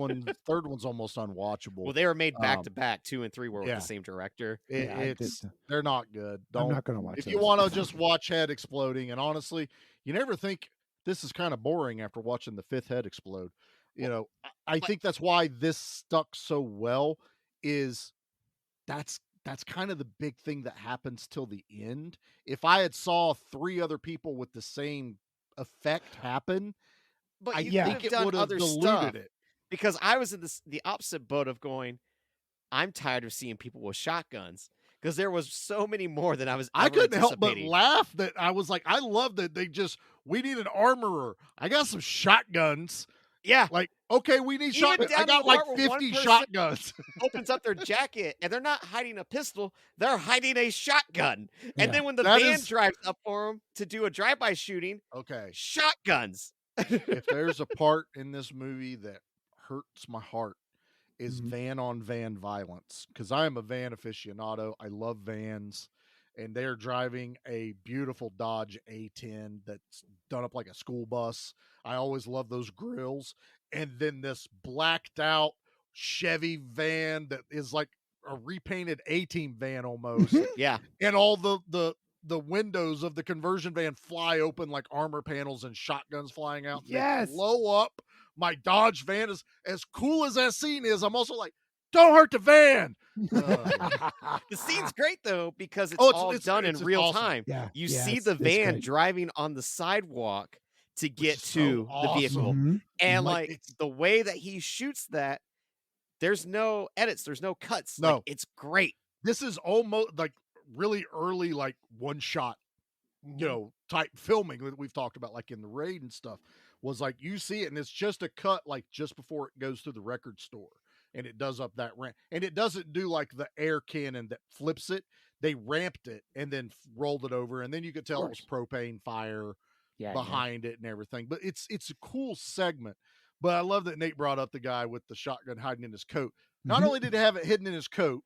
one's almost unwatchable. Well, they were made back to back. 2 and 3 were with yeah. the same director. They're not good. I'm not going to watch If those. you want to just watch head exploding, and honestly, you never think this is kind of boring after watching the fifth head explode. You know, I think that's why this stuck so well. Is that's kind of the big thing that happens till the end. If I had saw 3 other people with the same effect happen, But I you think could have it done would have other diluted stuff. it. Because I was in the opposite boat of going, I'm tired of seeing people with shotguns. Because there was so many more than I was I ever couldn't help but anticipating. laugh that I was like, I love that we need an armorer. I got some shotguns. Yeah. Like, okay, we need Even shotguns. down I to the got like part where one 50 person shotguns. opens up their jacket and they're not hiding a pistol, they're hiding a shotgun. Yeah. And then when the That van is- drives up for them to do a drive-by shooting, Okay. shotguns. If there's a part in this movie that hurts my heart, is Mhm. van on van violence. Because I am a van aficionado. I love vans. And they're driving a beautiful Dodge A10 that's done up like a school bus. I always love those grills. And then this blacked out Chevy van that is like a repainted A-Team van almost. Yeah. And all the windows of the conversion van fly open like armor panels and shotguns flying out. And they Yes. blow up. My Dodge van is as cool as that scene is. I'm also like, don't hurt the van. The scene's great though because it's Oh, all done in it's real awesome. time. Yeah. You yeah, see it's- the it's van great. driving on the sidewalk to get is so to the vehicle. Mhm. And Like, like it's- the way that he shoots that, there's no edits, there's no cuts. No. Like, it's great. This is almost like really early, like one shot, you know, type filming that we've talked about, like in the raid and stuff. Was like you see it, and it's just a cut, like just before it goes to the record store, and it does up that ramp, and it doesn't do like the air cannon that flips it. They ramped it and then rolled it over, and then you could tell it was propane fire behind it and everything. But it's a cool segment. But I love that Nate brought up the guy with the shotgun hiding in his coat. Not Mhm. only did he have it hidden in his coat,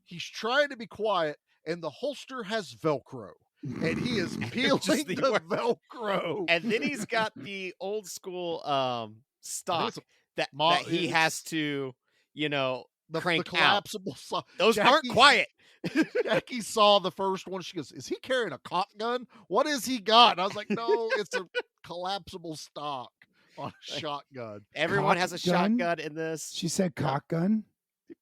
he's trying to be quiet, and the holster has Velcro, and he is peeling Just the the- Velcro. And then he's got the old school stock it's a that he has to, you know, the crank out. collapsible saw. Those aren't Jackie- quiet. Jackie saw the first one. She goes, "Is he carrying a cock gun? What has he got?" And I was like, "No, it's a collapsible stock on a shotgun." Everyone has a Cock gun? shotgun in this. She said cock gun.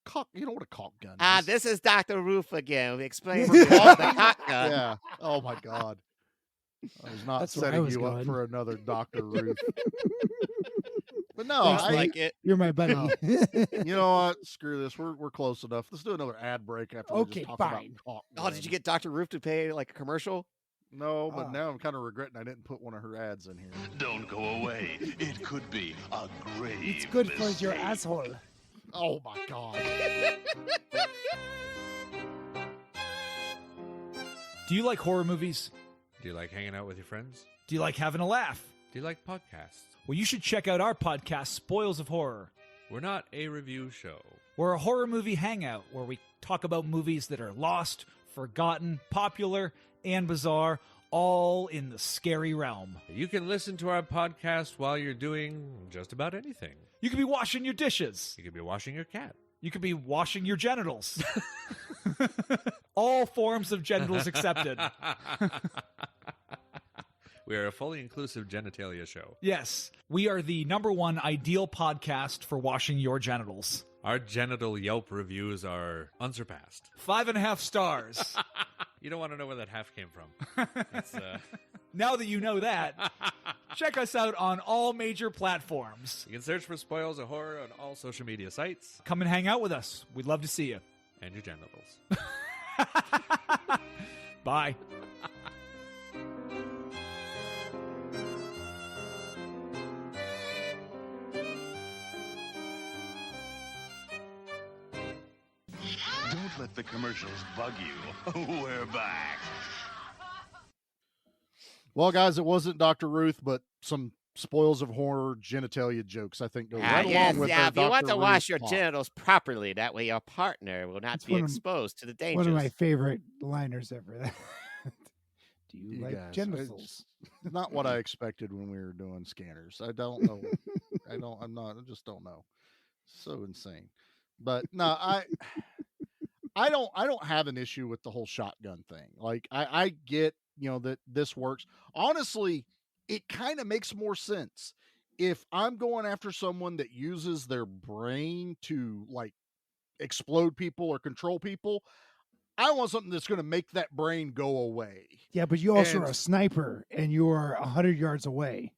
Cock, you know what a cock gun is? This is Dr. Roof again. We explained For the cock gun. Yeah. Oh my God. I was not That's where I setting was you up going. for another Dr. Ruth. But no, Thanks, I like it. You're my buddy. you know what? Screw this. We're close enough. Let's do another ad break after we Okay, just talk fine. about cock Oh, did gun. you get Dr. Roof to pay like a commercial? No, but Ah. now I'm kind of regretting I didn't put one of her ads in here. Don't go away. It could be a grave It's good for your mistake. asshole. Oh my God. Do you like horror movies? Do you like hanging out with your friends? Do you like having a laugh? Do you like podcasts? Well, you should check out our podcast, Spoils of Horror. We're not a review show. We're a horror movie hangout where we talk about movies that are lost, forgotten, popular, and bizarre, all in the scary realm. You can listen to our podcast while you're doing just about anything. You could be washing your dishes. You could be washing your cat. You could be washing your genitals. All forms of genitals accepted. We are a fully inclusive genitalia show. Yes, we are the #1 ideal podcast for washing your genitals. Our genital Yelp reviews are unsurpassed. 5.5 stars. You don't want to know where that half came from. It's, Now that you know that, check us out on all major platforms. you can search for Spoils of Horror on all social media sites Come and hang out with us. We'd love to see you. and your genitals. Bye. Don't let the commercials bug you. We're back. Well, guys, it wasn't Dr. Ruth, but some spoils of horror genitalia jokes, I think, go right along with if you want Dr. to wash Ruth your plot. genitals properly, that way your partner will not It's be one of- exposed to the One of my dangers. favorite liners ever. Do you You like guys, genitals? it's not what I expected when we were doing scanners. I don't know. I just don't know. So insane. But no, I don't have an issue with the whole shotgun thing. Like I get, that this works. Honestly, it kind of makes more sense if I'm going after someone that uses their brain to like explode people or control people. I want something that's going to make that brain go away. Yeah, but you also And are a sniper and you are 100 yards away.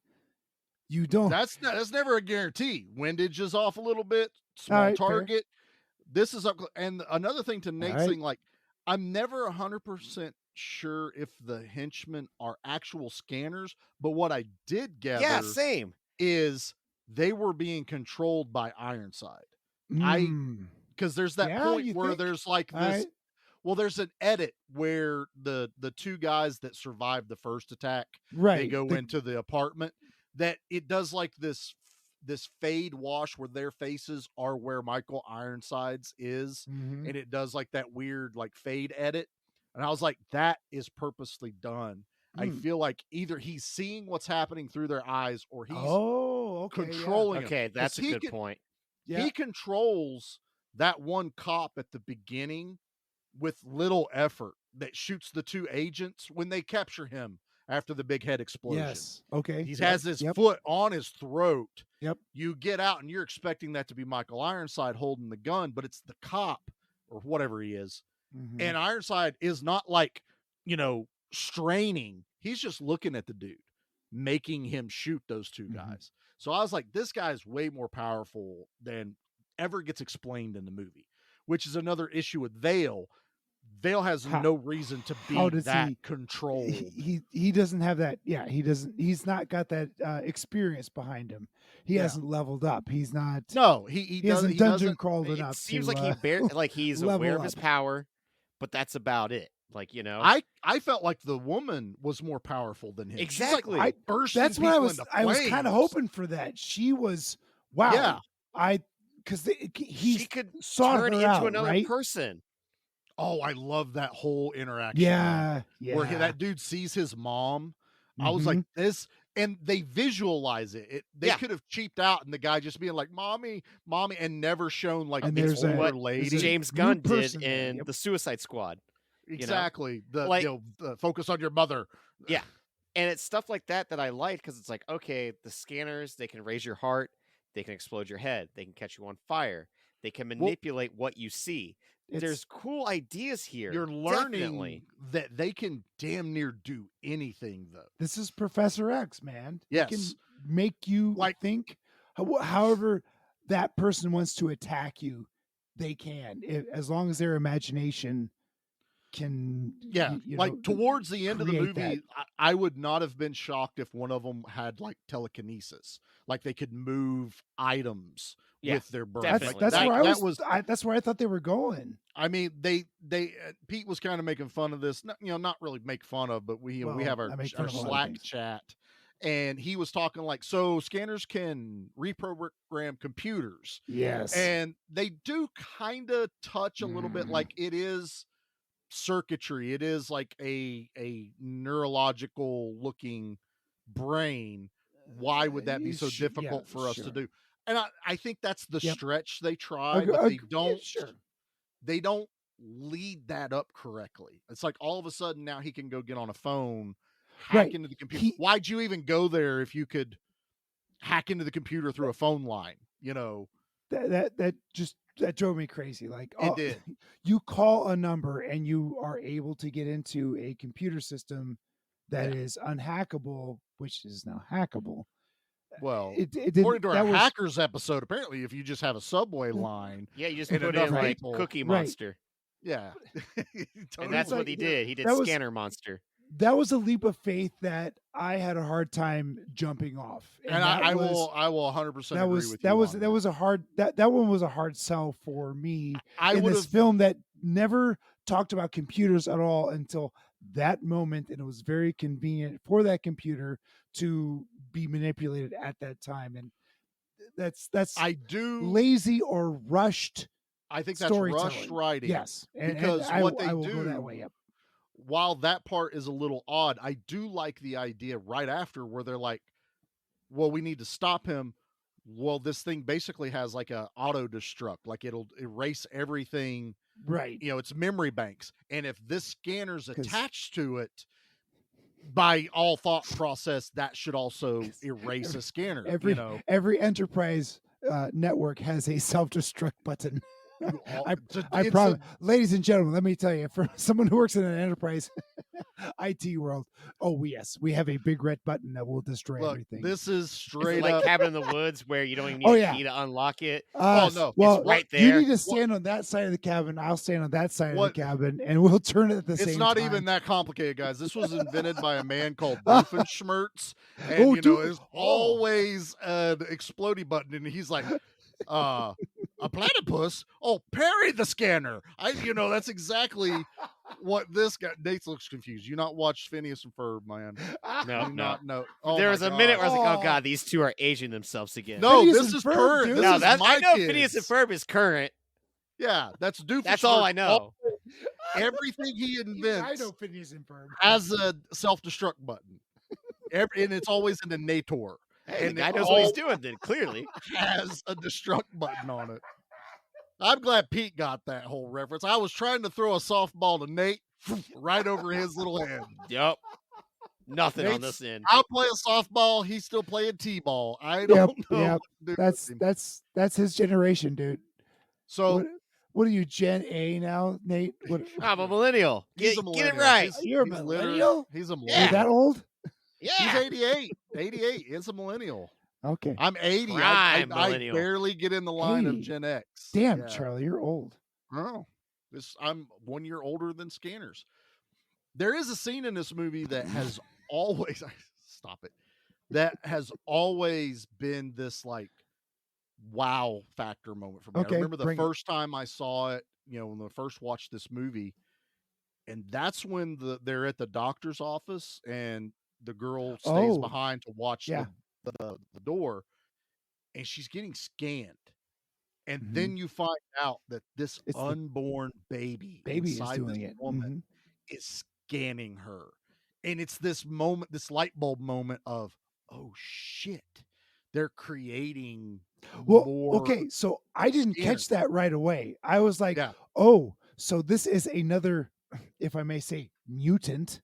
You don't. that's never a guarantee. Windage is off a little bit, All small right, fair. target. This is up. And another thing to Nate's right. thing, like I'm never 100% sure if the henchmen are actual scanners, but what I did gather Yeah, same. is they were being controlled by Ironside. Mm. Because there's that Yeah, point you where think? there's like All this. right. Well, there's an edit where the two guys that survived the first attack, they Right. go into the apartment, that it does like this fade wash where their faces are where Michael Ironside's is, Mhm. and it does like that weird like fade edit. And I was like, that is purposely done. I Mm. feel like either he's seeing what's happening through their eyes or he's Oh, okay. controlling them. Okay, 'Cause that's a good point. Yeah. He controls that one cop at the beginning with little effort that shoots the two agents when they capture him after the big head explosion. Yes. Okay. He Yep. has his Yep. foot on his throat. Yep. You get out and you're expecting that to be Michael Ironside holding the gun, but it's the cop or whatever he is. Mhm. And Ironside is not like, straining. He's just looking at the dude, making him shoot those two guys. So I was like, this guy's way more powerful than ever gets explained in the movie, which is another issue with Vale. Vale has no reason to how be does that he- controlled. He doesn't have that. Yeah, he doesn't. He's not got that experience behind him. He Yeah. hasn't leveled up. He's not. No, he hasn't he dungeon doesn't. crawled It enough. seems to, like he's level aware of his up. power, but that's about it. Like, I felt like the woman was more powerful than him. Exactly. She's like bursting That's what I people was. into I was kind flames. of hoping for that. She was. Wow. Yeah. Because she could sought turn her into out, another right? person. Oh, I love that whole interaction. Yeah. Yeah. Where that dude sees his mom. I was like, this, and they visualize it. They Yeah. could have cheaped out and the guy just being like, mommy, and never shown like And this there's a- older there's lady. a- James new Gunn did person there, in yep. the Suicide Squad. Exactly. Like- The focus on your mother. Yeah. And it's stuff like that I like because it's like, okay, the scanners, they can raise your heart, they can explode your head, they can catch you on fire, they can manipulate what you see. There's cool ideas here. You're learning definitely. that they can damn near do anything, though. This is Professor X, man. Yes. He can make you think. However, that person wants to attack you, they can, as long as their imagination can. Yeah, towards the end of the create movie, I would not have been shocked if one of them had like telekinesis, like they could move items with their brain. definitely. That's Like, where that's where I thought they were going. I mean, they Pete was kind of making fun of this, not really make fun of, but we have I make fun our of a lot of Slack things. chat, and he was talking like, so scanners can reprogram computers. Yes. And they do kind of touch a little bit, like it is circuitry. It is like a neurological looking brain. Why would that be so difficult for us to do? And I think that's the stretch they try, but they don't lead that up correctly. It's like all of a sudden now he can go get on a phone, hack into the computer. Why'd you even go there if you could hack into the computer through a phone line? That drove me crazy. Like it did. You call a number and you are able to get into a computer system that is unhackable, which is now hackable. Well, it according to our hackers episode, apparently, if you just have a subway line, yeah, you just and put enough in like people- Cookie Right. Monster, yeah, and that's what he did. He did that was- Scanner Monster. That was a leap of faith that I had a hard time jumping off. And I will 100% agree with you. That was a hard that one was a hard sell for me in would this film that never talked about computers at all until that moment, and it was very convenient for that computer to be manipulated at that time. And that's lazy or rushed. I think that's rushed writing. Yes, because I what they will do go that way. Yep. while that part is a little odd, I do like the idea right after where they're like, well, we need to stop him. Well, this thing basically has like a auto destruct, like it'll erase everything. Right. It's memory banks. And if this scanner's 'Cause- attached to it, by all thought process, that should also erase a scanner. Every Enterprise network has a self-destruct button. I It's promise, ladies and gentlemen, let me tell you, for someone who works in an enterprise IT world, oh yes, we have a big red button that will destroy Look, everything. this is Is it straight like up. Cabin in the Woods where you don't even need Oh, a yeah. key to unlock it? no, well, it's right you there. need to stand on that side of the cabin. I'll stand on that side What- of the cabin, and we'll turn it at the same time. It's not even that complicated, guys. This was invented by a man called Doofenshmirtz, and Oh, there's oh. always an explodey button, and he's like, a platypus? Oh, parry the scanner. That's exactly what this guy. Nate looks confused. You not watched Phineas and Ferb, man? No, You no. not know. Oh, There my was a minute where I was like, God. "Oh God, these two are aging themselves again." No, Phineas this and is Ferb, current. dude. This no, is that's my I know kids. Phineas and Ferb is current. Yeah, that's Doofenshmirtz. That's all I know. Everything he I invents know Phineas and Ferb. has a self-destruct button. And it's always in the Nator. Hey, And the guy it knows what he's all doing. Then clearly, has a destruct button on it. I'm glad Pete got that whole reference. I was trying to throw a softball to Nate right over his little head. yep. Nothing on Nate's- this end. I'll play a softball. He's still playing T-ball. I don't know. Yep. What to do with him. That's his generation, dude. So What are you, Gen A now, Nate? What, I'm a millennial. he's Get a it millennial. right. He's- You're a he's millennial? He's a You're millennial. that old? He's Yeah. 88. 88. It's a millennial. Okay. I'm 80. Prime I millennial. barely get in the line 80. of Gen X. Damn, Yeah. Charlie, you're old. Oh, I'm 1 year older than Scanners. There is a scene in this movie that has always stop it. That has always been this like wow factor moment for me. Okay, I remember the bring it. first time I saw it, when I first watched this movie, and that's when they're at the doctor's office and the girl stays Oh, behind to watch yeah. the door, and she's getting scanned. And Mhm. then you find out that this It's the unborn baby Baby is inside doing this it. woman Mhm. is scanning her. And it's this moment, this light bulb moment of, oh shit, they're creating Well, more. okay, so I didn't catch scanners. that right away. I was like, Yeah. oh, so this is another, if I may say, mutant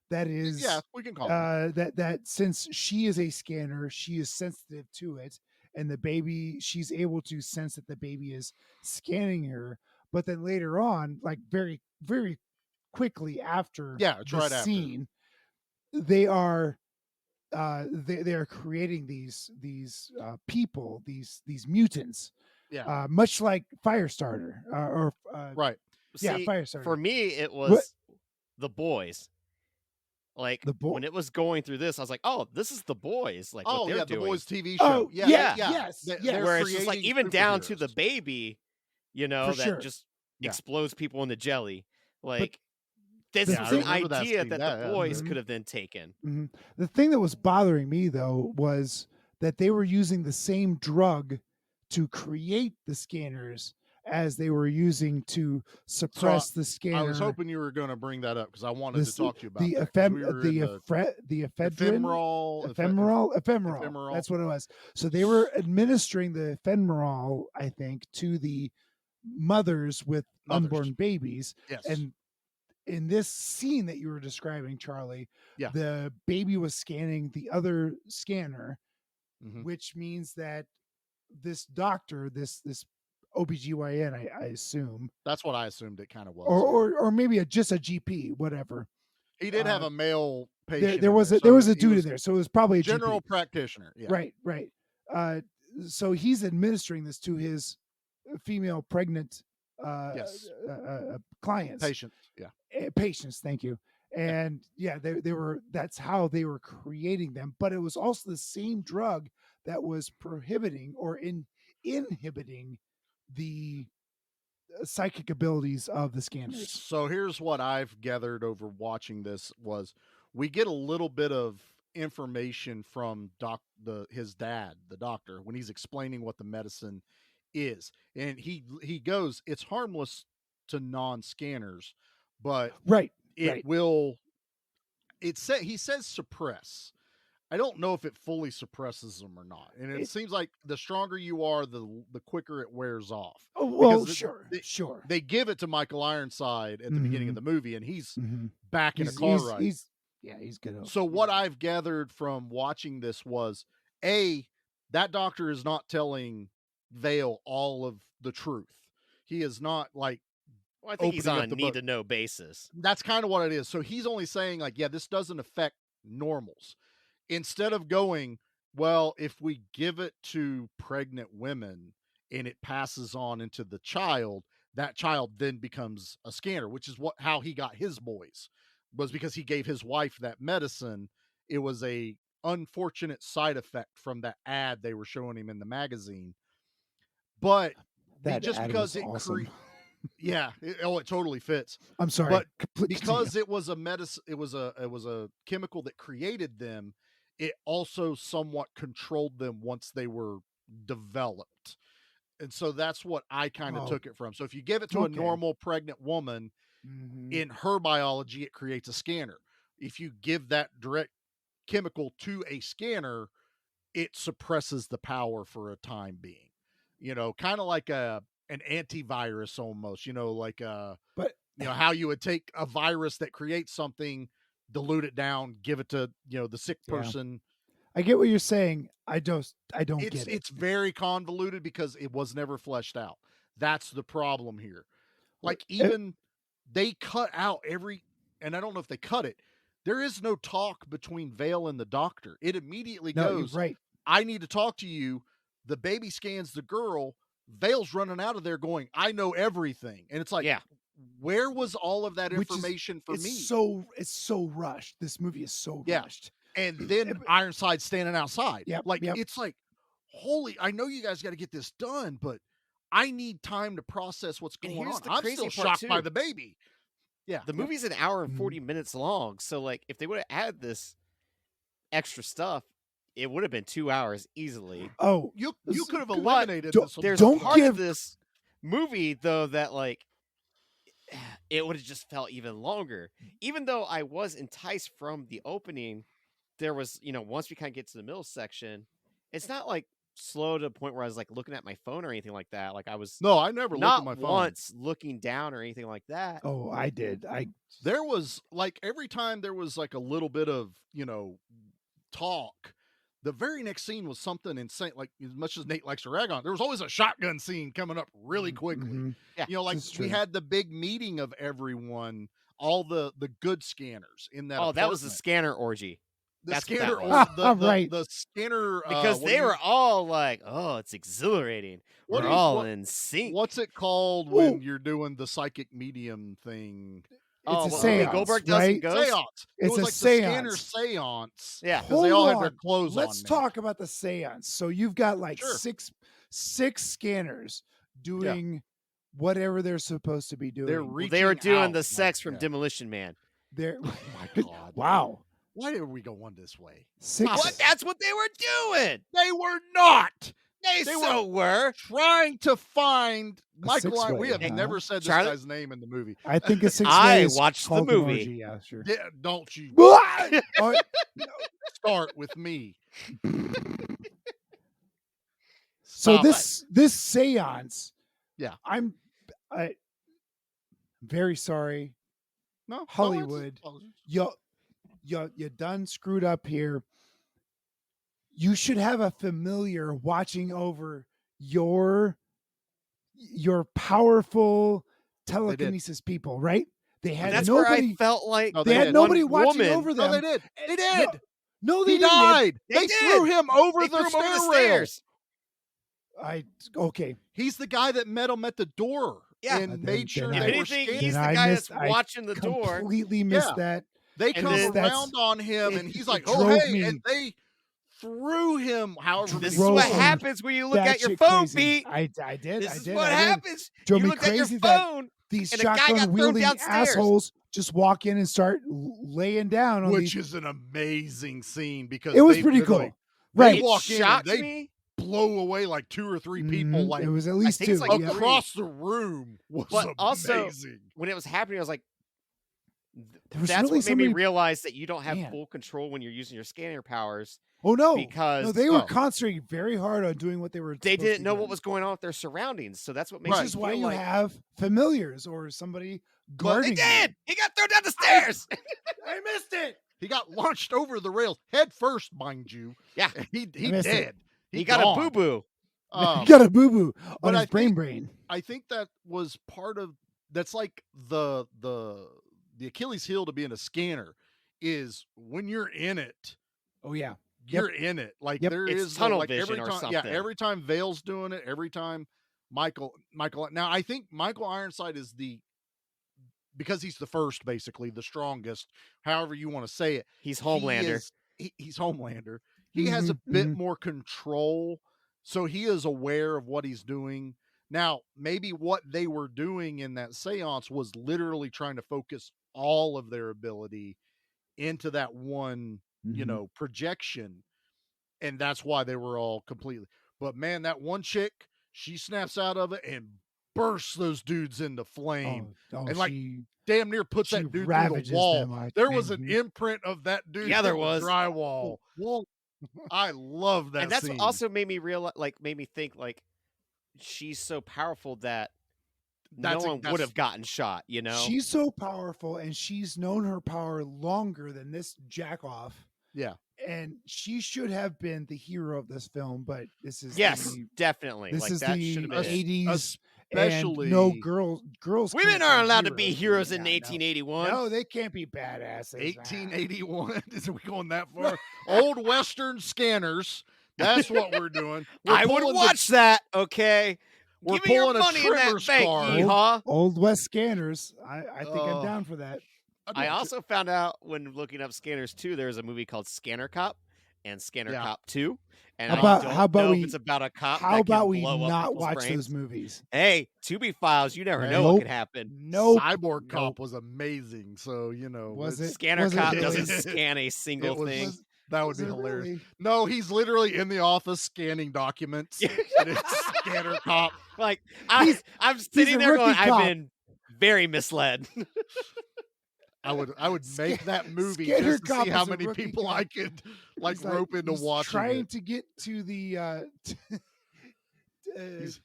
that is Yeah, we can call it. that since she is a scanner, she is sensitive to it, and the baby, she's able to sense that the baby is scanning her. But then later on, like very, very quickly after Yeah, it's the right after. scene, they are they are creating these people, these mutants, Yeah, much like Firestarter or right. yeah, See, Firestarter. for me, it was the boys. Like The Boy- when it was going through this, I was like, "Oh, this is the boys." Like what Oh they're yeah, doing. the boys TV Oh, show. Yeah, yeah, yeah. yes, They- yes. they're Where it's just like creating even down to the superheroes. baby, For that sure. just Yeah. explodes people in the jelly. Like this Yeah, was I an remember that idea scene. that Yeah, the yeah. boys Mhm. could have then taken. Mhm. The thing that was bothering me though was that they were using the same drug to create the scanners as they were using to suppress the scanner. I was hoping you were going to bring that up because I wanted to talk to you about the that. 'cause we were in the ephedrine, ephemeral. ephemeral. That's what it was. So they were administering the ephemeral, I think, to the mothers with Mothers. unborn babies. Yes. And in this scene that you were describing, Charlie, Yeah. the baby was scanning the other scanner, Mhm. which means that this doctor, this OBGYN, I assume, That's what I assumed it kind of was. or maybe just a GP, whatever. he did have a male patient. There in was there, there was so a he dude in there, so it was probably a general GP. practitioner. Yeah. Right. So he's administering this to his female pregnant Yes. clients, Patient. Yeah. patients. Thank you. And yeah, they were. That's how they were creating them. But it was also the same drug that was prohibiting or inhibiting the psychic abilities of the scanners. So here's what I've gathered over watching this was we get a little bit of information from his dad, the doctor, when he's explaining what the medicine is. And he goes, it's harmless to non-scanners, but Right. it Right. will. He says suppress. I don't know if it fully suppresses them or not, and it seems like the stronger you are, the quicker it wears off. Oh, well, Because sure. they give it to Michael Ironside at the beginning of the movie, and he's back in a He's car he's, ride. he's good. So what I've gathered from watching this was, that doctor is not telling Vale all of the truth. He is not like. Well, I think he's on opening a up the need book. to know basis. That's kind of what it is. So he's only saying like, yeah, this doesn't affect normals. Instead of going, well, if we give it to pregnant women and it passes on into the child, that child then becomes a scanner, which is how he got his boys, was because he gave his wife that medicine. It was a unfortunate side effect from that ad they were showing him in the magazine. But just because it awesome. it totally fits. I'm sorry, but completely because it was a medicine, it was a chemical that created them. It also somewhat controlled them once they were developed, and so that's what I kind of took it from. So if you give it to a normal pregnant woman, in her biology, it creates a scanner. If you give that direct chemical to a scanner, it suppresses the power for a time being. Kind of like an antivirus almost, like how you would take a virus that creates something, dilute it down, give it to, the sick person. I get what you're saying. I don't get it. It's very convoluted because it was never fleshed out. That's the problem here. Like even they cut out and I don't know if they cut it. There is no talk between Vale and the doctor. It immediately goes, right. I need to talk to you. The baby scans the girl. Vale's running out of there going, I know everything. And it's like, where was all of that information for me? It's so rushed. This movie is so rushed. And then Ironside's standing outside. Yep, It's like, I know you guys got to get this done, but I need time to process what's going on. I'm still shocked by the baby. Yeah. The movie's an hour and 40 minutes long. So like if they would have added this extra stuff, it would have been 2 hours easily. Oh, you could have eliminated this. There's part of this movie though that like it would have just felt even longer. Even though I was enticed from the opening, there was, once we kind of get to the middle section, it's not like slow to the point where I was like looking at my phone or anything like that. Like I never looked at my phone once looking down or anything like that. Oh, I did. There was like every time there was like a little bit of, talk, the very next scene was something insane. Like as much as Nate likes to rag on, there was always a shotgun scene coming up really quickly. Yeah, like we had the big meeting of everyone, all the good scanners in that. Oh, that was the scanner orgy. That's the scanner, right? The scanner, because they were all like, "Oh, it's exhilarating. We're all in sync." What's it called when you're doing the psychic medium thing? It's a seance, Goldberg does right? Seance. It's it was a like seance. The scanner seance. Yeah, because they all had their clothes on. Let's talk about the seance. So you've got like six scanners doing whatever they're supposed to be doing. They were doing the sex from Demolition Man. They're oh my god! Wow. Why did we go one this way? That's what they were doing. They were not. They were trying to find Michael. We have huh? never said this guy's name in the movie. I think a six-way I is watched the called an movie. orgy, yeah, sure. Yeah, don't you start with me. So this seance. Yeah, I'm very sorry. No, Hollywood. You done screwed up here. You should have a familiar watching over your powerful telekinesis people, right? They had that's nobody. Where I felt like they had nobody watching over them. No, they did. They did. No, they he died. They threw him over the stairs. Okay. He's the guy that met him at the door and made sure they were scanning. He's the guy that's watching the door. Completely missed that. They come around on him, and he's like, "Oh, hey!" And they threw him. However, this is what happens when you look at your phone, Pete. I did. This is what happens. Drove you me look crazy at your phone. These and a guy got shotgun thrown wielding downstairs. assholes just walk in and start laying down on which is an amazing scene because it was pretty cool. Right, they walk in and they blow away like 2 or 3 people. Like it was at least 2 across the room. Was but amazing. Also, when it was happening, I was like, There was That's really what made me somebody. realize that you don't have Man. full control when you're using your scanner powers Oh no! because No, they were concentrating very hard on doing what they were. they supposed to didn't be know doing. what was going on with their surroundings. So that's what makes Which me is why feel you like have familiars or somebody they guarding. did. He got thrown down the stairs. I missed it. He got launched over the rails head first, mind you. Yeah. He missed it. dead. He got a gone. boo boo. He got a boo boo but on I his brain. I think that was part of that's like the Achilles heel to being a scanner is when you're in it. Oh yeah, You're in it. Like Yep. there It's is tunnel like vision every or time. Yeah, something. every time Vale's doing it. Every time Michael. Now I think Michael Ironside is because he's the first, basically the strongest. However you want to say it. He's Homelander. He's Homelander. He has a bit more control, so he is aware of what he's doing. Now, maybe what they were doing in that seance was literally trying to focus all of their ability into that one, projection. And that's why they were all completely. But man, that one chick, she snaps out of it and bursts those dudes into flame. And like damn near puts that dude through the wall. There was an imprint of that dude. Yeah, there was drywall. I love that. And that's scene. what also made me realize, made me think, she's so powerful that no one would have gotten shot. You know, she's so powerful, and she's known her power longer than this jack off. Yeah, and she should have been the hero of this film, but this is definitely. This is that the should have been 80s. Especially no girls. Women can't aren't be allowed to be heroes in No. 1881. No, they can't be badasses. 1881. Is we going that far? Old Western scanners. That's what we're doing. I would watch that. Okay, we're give me your pulling money a in that trimmer's bank, car. yeehaw. Old West scanners. I think I'm down for that. I also found out when looking up Scanners 2, there was a movie called Scanner Cop and Scanner Cop 2. And how about know if it's about a cop. How about we blow not watch those movies? Hey, Tubi Files, you never know what could happen. No, Cyborg Cop was amazing. So was it? Scanner Cop really? doesn't scan a single thing. That would be hilarious. Really? No, he's literally in the office scanning documents. And it's Scanner Cop. I'm sitting there going, cop. I've been very misled. I would make that movie Scanner just to see how many people I could rope into watching. Trying to get to the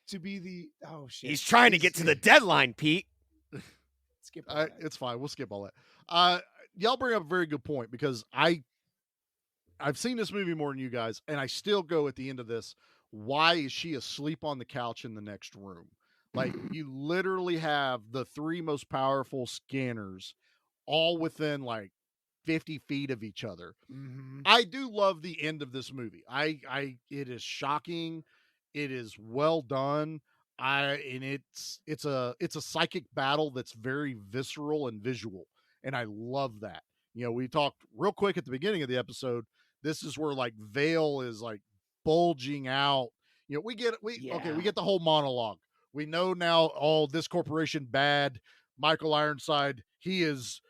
to be the shit. He's trying to get to the deadline, Pete. Skip all that. It's fine. We'll skip all that. Y'all bring up a very good point because I've seen this movie more than you guys, and I still go at the end of this. Why is she asleep on the couch in the next room? Like you literally have the three most powerful scanners all within 50 feet of each other. Mm-hmm. I do love the end of this movie. It is shocking. It is well done. And it's a psychic battle that's very visceral and visual. And I love that. We talked real quick at the beginning of the episode. This is where Vale is bulging out. We get the whole monologue. We know now, this corporation bad. Michael Ironside, he is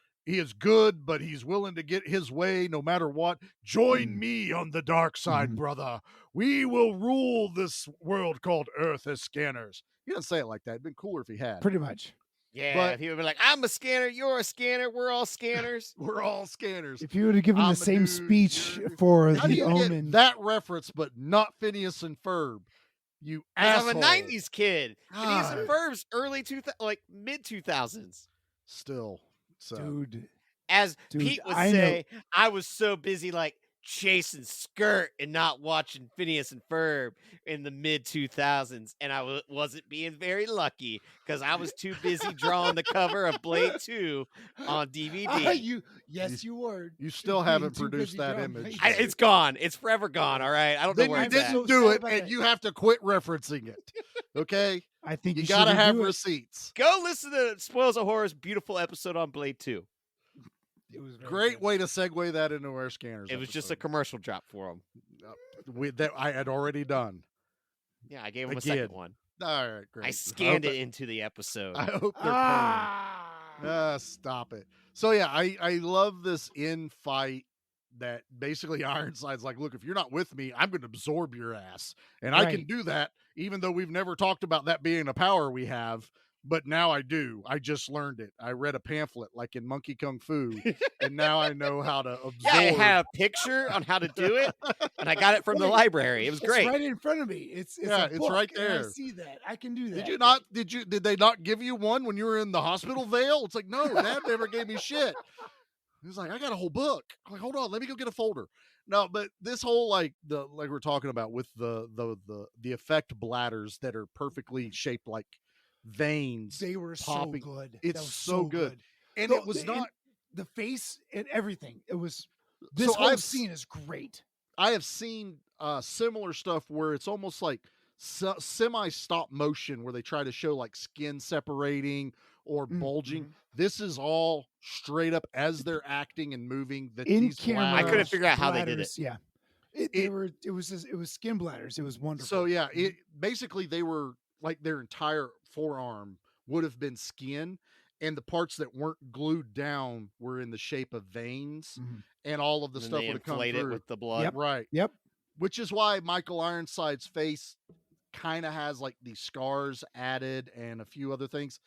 good, but he's willing to get his way no matter what. Join me on the dark side, brother. We will rule this world called Earth as scanners. He doesn't say it like that. It'd been cooler if he had. Pretty much. Yeah, but if he would be like, I'm a scanner, you're a scanner, we're all scanners. We're all scanners. If you would have given the same speech for The Omen. That reference, but not Phineas and Ferb. You asshole. I'm a 90s kid. Phineas and Ferb's early mid 2000s. Still. So. Dude. As Pete would say, I was so busy chasing skirt and not watching Phineas and Ferb in the mid 2000s, and I wasn't being very lucky because I was too busy drawing the cover of Blade 2 on DVD. You were. You still haven't produced that image. It's gone. It's forever gone. All right. I don't know where it's at. Then you didn't do it, and you have to quit referencing it. Okay. I think you gotta have receipts. Go listen to Spoils of Horror's beautiful episode on Blade 2. It was great way to segue that into our scanners. It was just a commercial drop for him. That I had already done. Yeah, I gave him a second one. All right, great. I scanned it into the episode. I hope they're paying. Stop it. So yeah, I love this infight that basically Ironside's like, look, if you're not with me, I'm going to absorb your ass, and I can do that, even though we've never talked about that being a power we have. but now I do. I just learned it. I read a pamphlet like in Monkey Kung Fu, and now I know how to absorb. Yeah, I had a picture on how to do it, and I got it from the library. It was great. It's right in front of me. It's Yeah, a it's book, right and I there. see that. I can do that. Did they not give you one when you were in the hospital, Vale? It's like, no, Dad never gave me shit. He's like, I got a whole book. I'm like, hold on, let me go get a folder. No, but this whole like we're talking about with the effect bladders that are perfectly shaped like veins. They were popping. so good. It's That was so good. And it was not the face and everything. It was So whole I've scene is great. I have seen similar stuff where it's almost like semi stop motion where they try to show like skin separating or bulging. This is all straight up as they're acting and moving. In these camera, I couldn't bladders- figure out how they did it. bladders, Yeah, it was skin bladders. It was wonderful. So yeah, it basically they were like their entire forearm would have been skin, and the parts that weren't glued down were in the shape of veins, and all of the And stuff they would have come inflate through it with the blood. Yep. right. Yep. Which is why Michael Ironside's face kind of has like these scars added and a few other things.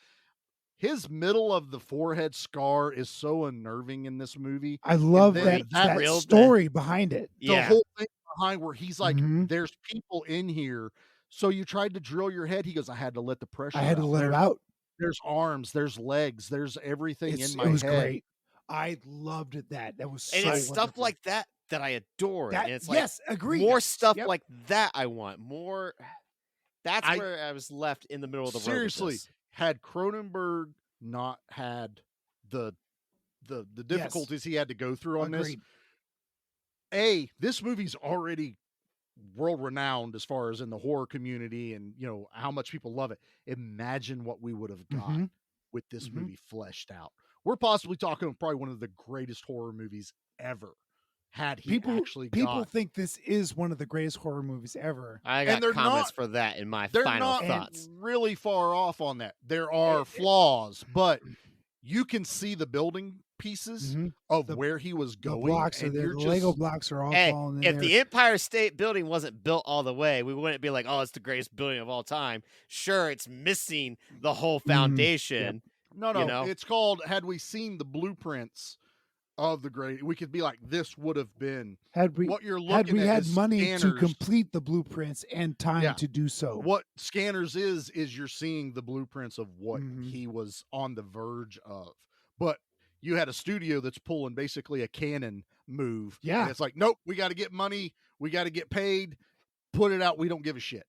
His middle of the forehead scar is so unnerving in this movie. I love then that real story behind it. The Yeah. whole thing behind where he's like, Mhm. there's people in here. So you tried to drill your head. He goes, I had to let the pressure I had to out. let it out. There's arms, there's legs, there's everything in my It was head. great. I loved that. That was so And it's stuff wonderful. like that I adore. That. And it's like Yes, agreed. more stuff Yep. like that I want. More. That's I- where I was left in the middle of the road. with Seriously, this. had Cronenberg not had the difficulties he had to go through on Agreed. this, this movie's already world renowned as far as in the horror community and how much people love it. Imagine what we would have got Mhm. with this Mhm. movie fleshed out. We're possibly talking probably one of the greatest horror movies ever. Had he actually People got think this is one of the greatest horror movies ever. I and got they're comments not- for that in my they're final not thoughts. really far off on that. There are flaws, but you can see the building pieces Mhm. of The- where he was The going. blocks are and there. you're The just, Lego blocks are all Hey, falling in if there. the Empire State Building wasn't built all the way, we wouldn't be like, oh, it's the greatest building of all time. Sure, it's missing the whole foundation. No, you know? it's called, had we seen the blueprints of the great, we could be like, this would have been had we what you're looking had we at had is money scanners. to complete the blueprints and time Yeah. to do so. What scanners is you're seeing the blueprints of what Mhm. he was on the verge of. But you had a studio that's pulling basically a Canon move. Yeah. And it's like, nope, we got to get money, we got to get paid, put it out, we don't give a shit.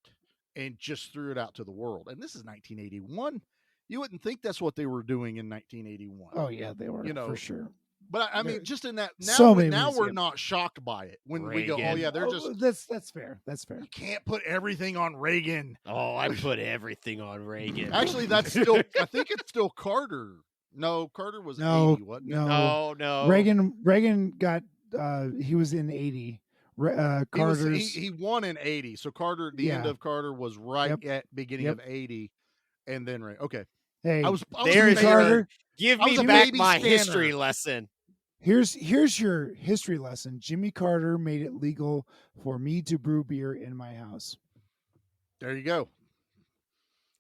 And just threw it out to the world. And this is 1981. You wouldn't think that's what they were doing in 1981. Oh yeah, they were for sure. But I There- mean, just in that now, so many now movies, we're yeah. not shocked by it when we go, oh Reagan. yeah, they're Oh, just that's fair. That's fair. you can't put everything on Reagan. Oh, I put everything on Reagan. Actually, that's still I think it's still Carter. No, Carter was No, 80, wasn't it? no. Reagan got he was in 80. Carter's He won in 80. So Carter, the end Yeah. of Carter was right Yep. at beginning Yep. of 80. And then okay. hey, I was There Jimmy is maybe- your- Carter. Give I was me a back baby my scanner. history lesson. Here's your history lesson. Jimmy Carter made it legal for me to brew beer in my house. There you go.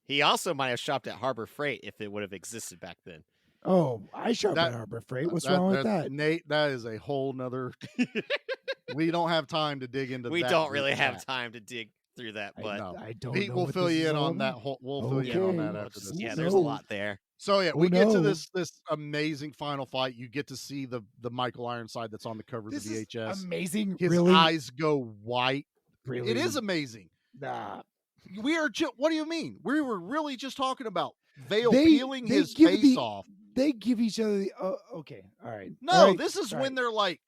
He also might have shopped at Harbor Freight if it would have existed back then. Oh, I shop That- at Harbor Freight. What's wrong with that? Nate, that is a whole nother we don't have time to dig into We that don't group really have chat. time to dig through that, but No. I don't Pete know will what fill this you is in all on that about. whole we'll fill you in on that Okay. after this. yeah, Who there's a knows? lot there. So yeah, Who we get to knows? this amazing final fight. You get to see the Michael Ironside that's on the cover of This the is VHS. amazing. His really, eyes go white. really. It is amazing. Nah. We are what do you mean? We were really just talking about Vale They- peeling they his give face the- off. They give each other the. Okay, all right. No, all right, this is all when right. they're like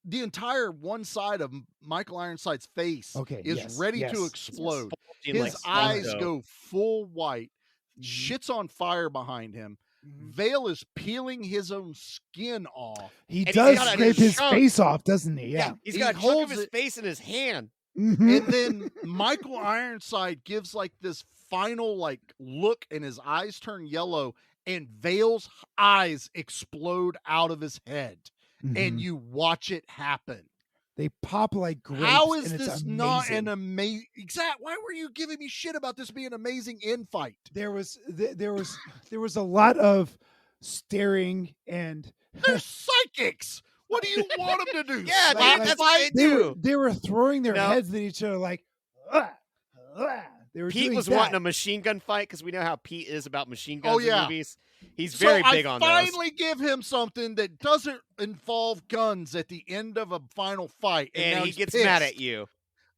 the entire one side of Michael Ironside's face Okay, is yes, ready yes, to yes. explode. Bulging His like eyes Funko. go full white. Mhm. Shit's on fire behind him. Mhm. Vale is peeling his own skin off. He And he's does got a scrape his chunk. face off, doesn't he? Yeah. He's He got a chunk holds of his it- face in his hand. Mhm. And then Michael Ironside gives like this final like look and his eyes turn yellow and Vale's eyes explode out of his head Mhm. and you watch it happen. They pop like grapes. How is and it's this amazing. not an amazing? Why were you giving me shit about this being an amazing in fight? There was a lot of staring and They're psychics. What do you want them to do? Yeah, Slap dude, that's fight? what I do. they were throwing their No. heads at each other like. They were Pete doing was that. wanting a machine gun fight because we know how Pete is about machine guns in yeah. movies. He's very big on I those. finally give him something that doesn't involve guns at the end of a final fight, And now he he's gets pissed. mad at you.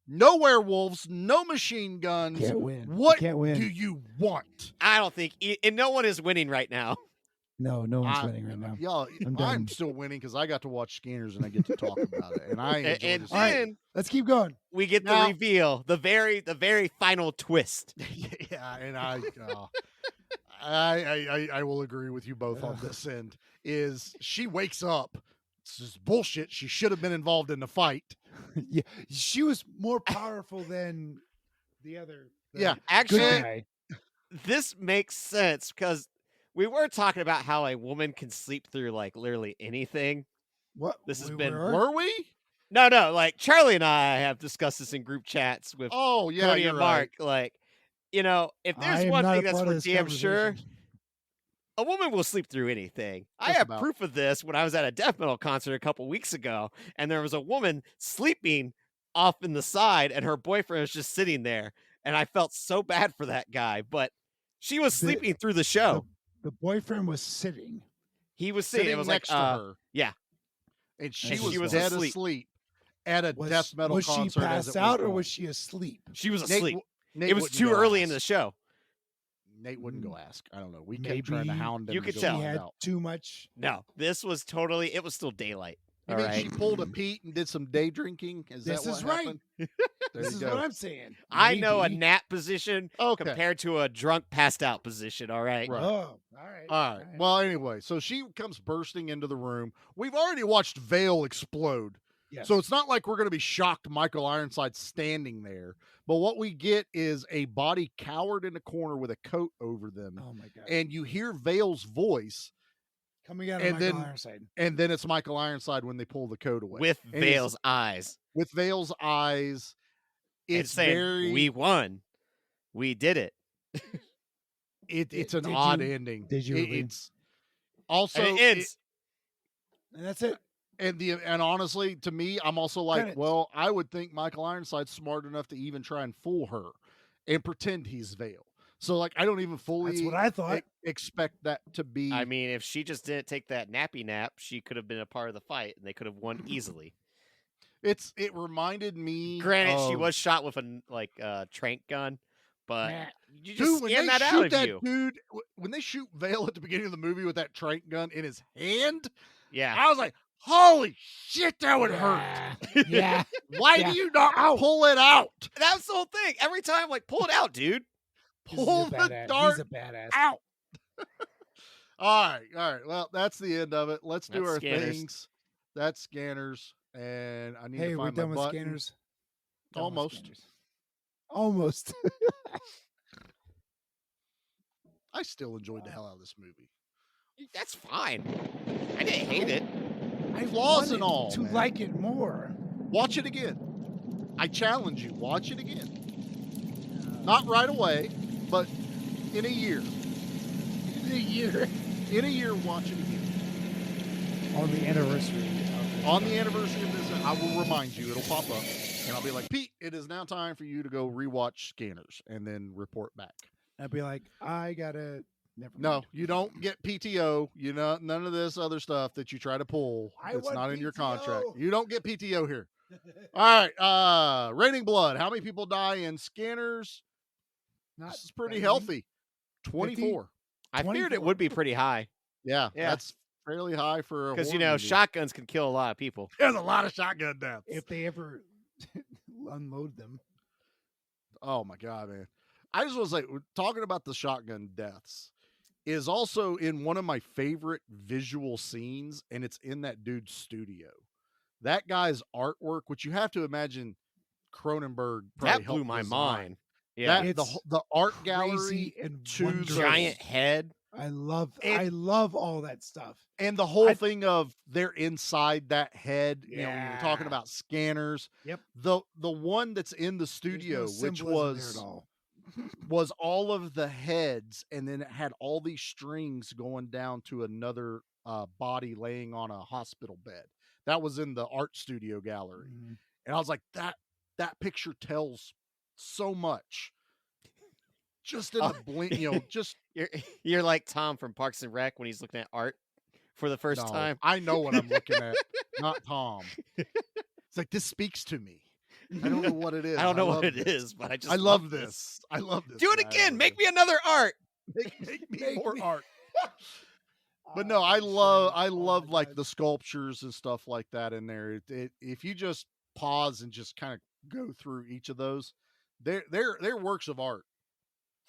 No werewolves, no machine guns. Can't win. What Can't win. do you want? I don't think, and no one is winning right now. No one's winning right now. Y'all, I'm I'm done. still winning because I got to watch Scanners and I get to talk about it, and I enjoy And this. then Let's keep going. we get the Now- reveal, the very final twist. Yeah, and I will agree with you both on this end. Is she wakes up? This is bullshit. She should have been involved in the fight. Yeah, she was more powerful than the other. Yeah, good Actually, guy. this makes sense because we were talking about how a woman can sleep through like literally anything. What This has we been- were? Were we? No, like Charlie and I have discussed this in group chats with Oh yeah, Cody you're and right. Mark. Like, if I there's am one not thing a that's part of for this damn sure, conversation. a woman will sleep through anything. I Just have about. proof of this when I was at a death metal concert a couple weeks ago, and there was a woman sleeping off in the side, and her boyfriend was just sitting there, and I felt so bad for that guy, but she was The- sleeping through the show. The boyfriend was sitting. He was sitting. It Sitting was next like, to her, yeah, and she And was, she was dead asleep. asleep at a Was, death metal was she concert. as passed it out or going. was she asleep? she was Nate asleep. w- Nate It was wouldn't too go early in the ask. show. Nate wouldn't go ask. I don't know. We kept trying to Maybe hound him. you to could go tell. She find had out. too much. No, this was totally. It was still daylight. You All mean right. she pulled a Pete and did some day drinking? Is This that what is right. happened? There This you is go. what I'm saying. I know a Maybe. nap position Okay. compared to a drunk passed out position. All right. Right. Oh, all right. All right. Well, anyway, so she comes bursting into the room. We've already watched Vale explode. Yes. So it's not like we're going to be shocked Michael Ironside's standing there. But what we get is a body cowered in a corner with a coat over them. Oh my god. And you hear Vale's voice, Coming out of and Michael then- Ironside. and then it's Michael Ironside when they pull the coat away. With And it's- Vale's eyes. With Vale's eyes. And It's saying, very we won. We did it. it's an Did odd you- ending. did you really? It's also And it ends. And that's it. and honestly, to me, I'm also like, Credits. well, I would think Michael Ironside's smart enough to even try and fool her and pretend he's Vale. So like, I don't even fully That's what I thought. expect that to be. I mean, if she just didn't take that nappy nap, she could have been a part of the fight, and they could have won easily. it reminded me. Granted, she of- was shot with a trank gun, but Nah. you just Dude, when scan they that out shoot of that you. dude, when they shoot Vale at the beginning of the movie with that trank gun in his hand, Yeah. I was like, "Holy shit, that would hurt!" Yeah. Why Yeah. do you not pull it out? That's the whole thing. Every time, like, pull it out, dude. He's a Pull the badass. dart He's a badass. out. All right. Well, that's the end of it. Let's do That's our Scanners. things. That's Scanners, and I need Hey, to we're find done my with button. scanners. Done with Almost. scanners. Almost. I still enjoyed the hell out of this movie. That's fine. I didn't hate it. I Flaws and wanted all, to man. like it more. Watch it again. I challenge you. Watch it again. Not right away, but in a year. In a year. In a year, watch it again. On the anniversary. of On the anniversary of this, I will remind you. It'll pop up, and I'll be like, Pete, it is now time for you to go rewatch Scanners and then report back. I'd be like, I gotta. Never No, mind. you don't get PTO. You know, none of this other stuff that you try to pull. I It's want not in your contract. PTO. You don't get PTO here. All right. Raining blood. How many people die in Scanners? Not This is pretty that healthy. 24. I feared it 24. would be pretty high Yeah, Yeah. that's fairly high for a because horror movie. shotguns can kill a lot of people. There's a lot of shotgun deaths. If they ever unload them. Oh my god, man! I just want to say, talking about the shotgun deaths is also in one of my favorite visual scenes, and it's in that dude's studio. That guy's artwork, which you have to imagine, Cronenberg probably That blew helped my design. mind. Yeah, That, It's the art gallery Crazy and to the wondrous. giant head. I love all that stuff. And the whole thing of they're inside that head, you know, when you were talking Yeah. about scanners. Yep. The one that's in the There's studio, no which symbolism there at all. was all of the heads, and then it had all these strings going down to another body laying on a hospital bed. That was in the art studio gallery. Mhm. And I was like, that picture tells so much. Just in the blink, you know, just You're like Tom from Parks and Rec when he's looking at art for the first no, time. I know what I'm looking at, not Tom. It's like, this speaks to me. I don't know what it is. I don't know what love it this. is, but I just I love this. I love this. Do it guy. again. Make me another art. Make me Make more me- art. But Oh, no, I for love sure. I Oh my love like God. the sculptures and stuff like that in there. If you just pause and just kind of go through each of those, they're works of art.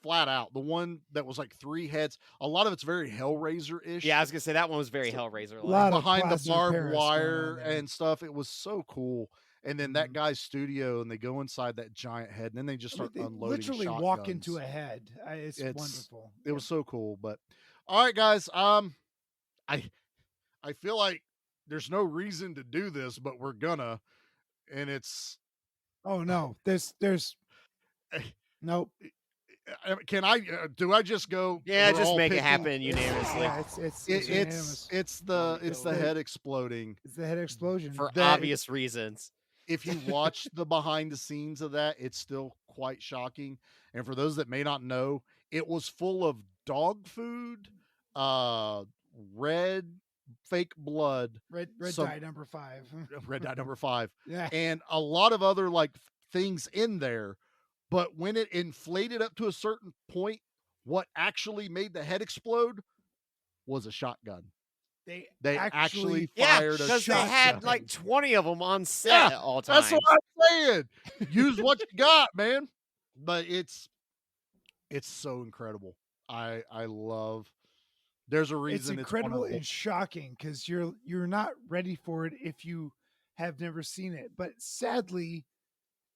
Flat out. The one that was like 3 heads, a lot of it's very Hellraiser-ish. Yeah, I was gonna say that one was very Hellraiser. A lot of Behind the plaster barbed Paris going on wire there. and stuff. It was so cool. And then that Mhm. guy's studio, and they go inside that giant head, and then they just I mean, start they unloading literally shotguns. walk into a head. It's It's- wonderful. It was so cool. But all right, guys. I feel like there's no reason to do this, but we're gonna. And it's Oh no, there's nope. can I do I just go? Yeah, we're just all make it picking- happen unanimously Yeah, it's unanimous. It's the It's the the- head exploding. It's the head explosion. for that- obvious reasons. If you watch the behind the scenes of that, it's still quite shocking. And for those that may not know, it was full of dog food, red fake blood, Red some- dye number 5. red dye number 5, Yeah. and a lot of other like things in there. But when it inflated up to a certain point, what actually made the head explode was a shotgun. They actually Yeah, fired a because they shotgun. had like 20 of them on set at all times. That's what I'm saying. Use what you got, man. But it's so incredible. I love. There's a reason It's one of incredible the- and shocking because you're not ready for it if you have never seen it. But sadly,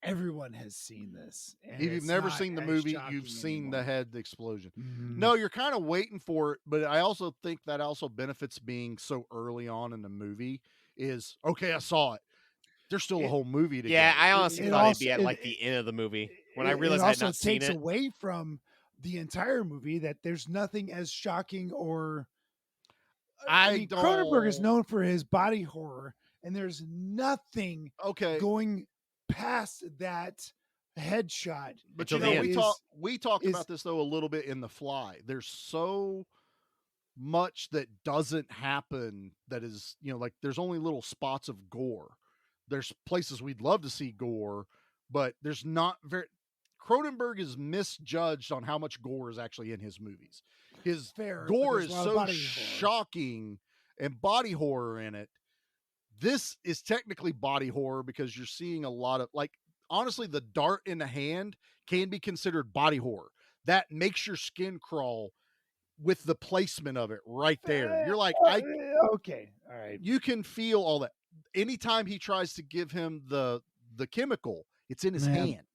everyone has seen this. And If you've it's never not seen the as movie, shocking you've seen the anymore. head explosion. Mhm. No, you're kind of waiting for it, but I also think that also benefits being so early on in the movie is okay, I saw it. There's still a It- whole movie to Yeah, go. I honestly it thought it'd also- be at it- like the end of the movie when I It realized I had also not seen takes it. away from the entire movie that there's nothing as shocking or I mean, Cronenberg is don't- known for his body horror, and there's nothing Okay, going past that headshot. but until you the know end. we talked is- about this though a little bit in The Fly. There's so much that doesn't happen that is, you know, like there's only little spots of gore. There's places we'd love to see gore, but there's not very. Cronenberg is misjudged on how much gore is actually in his movies. His Fair, but gore there's is a lot of so body horror. shocking and body horror in it. This is technically body horror because you're seeing a lot of, like, honestly, the dart in the hand can be considered body horror. That makes your skin crawl with the placement of it right there. You're like, Okay, all right. you can feel all that. Anytime he tries to give him the chemical, it's in his Man. hand.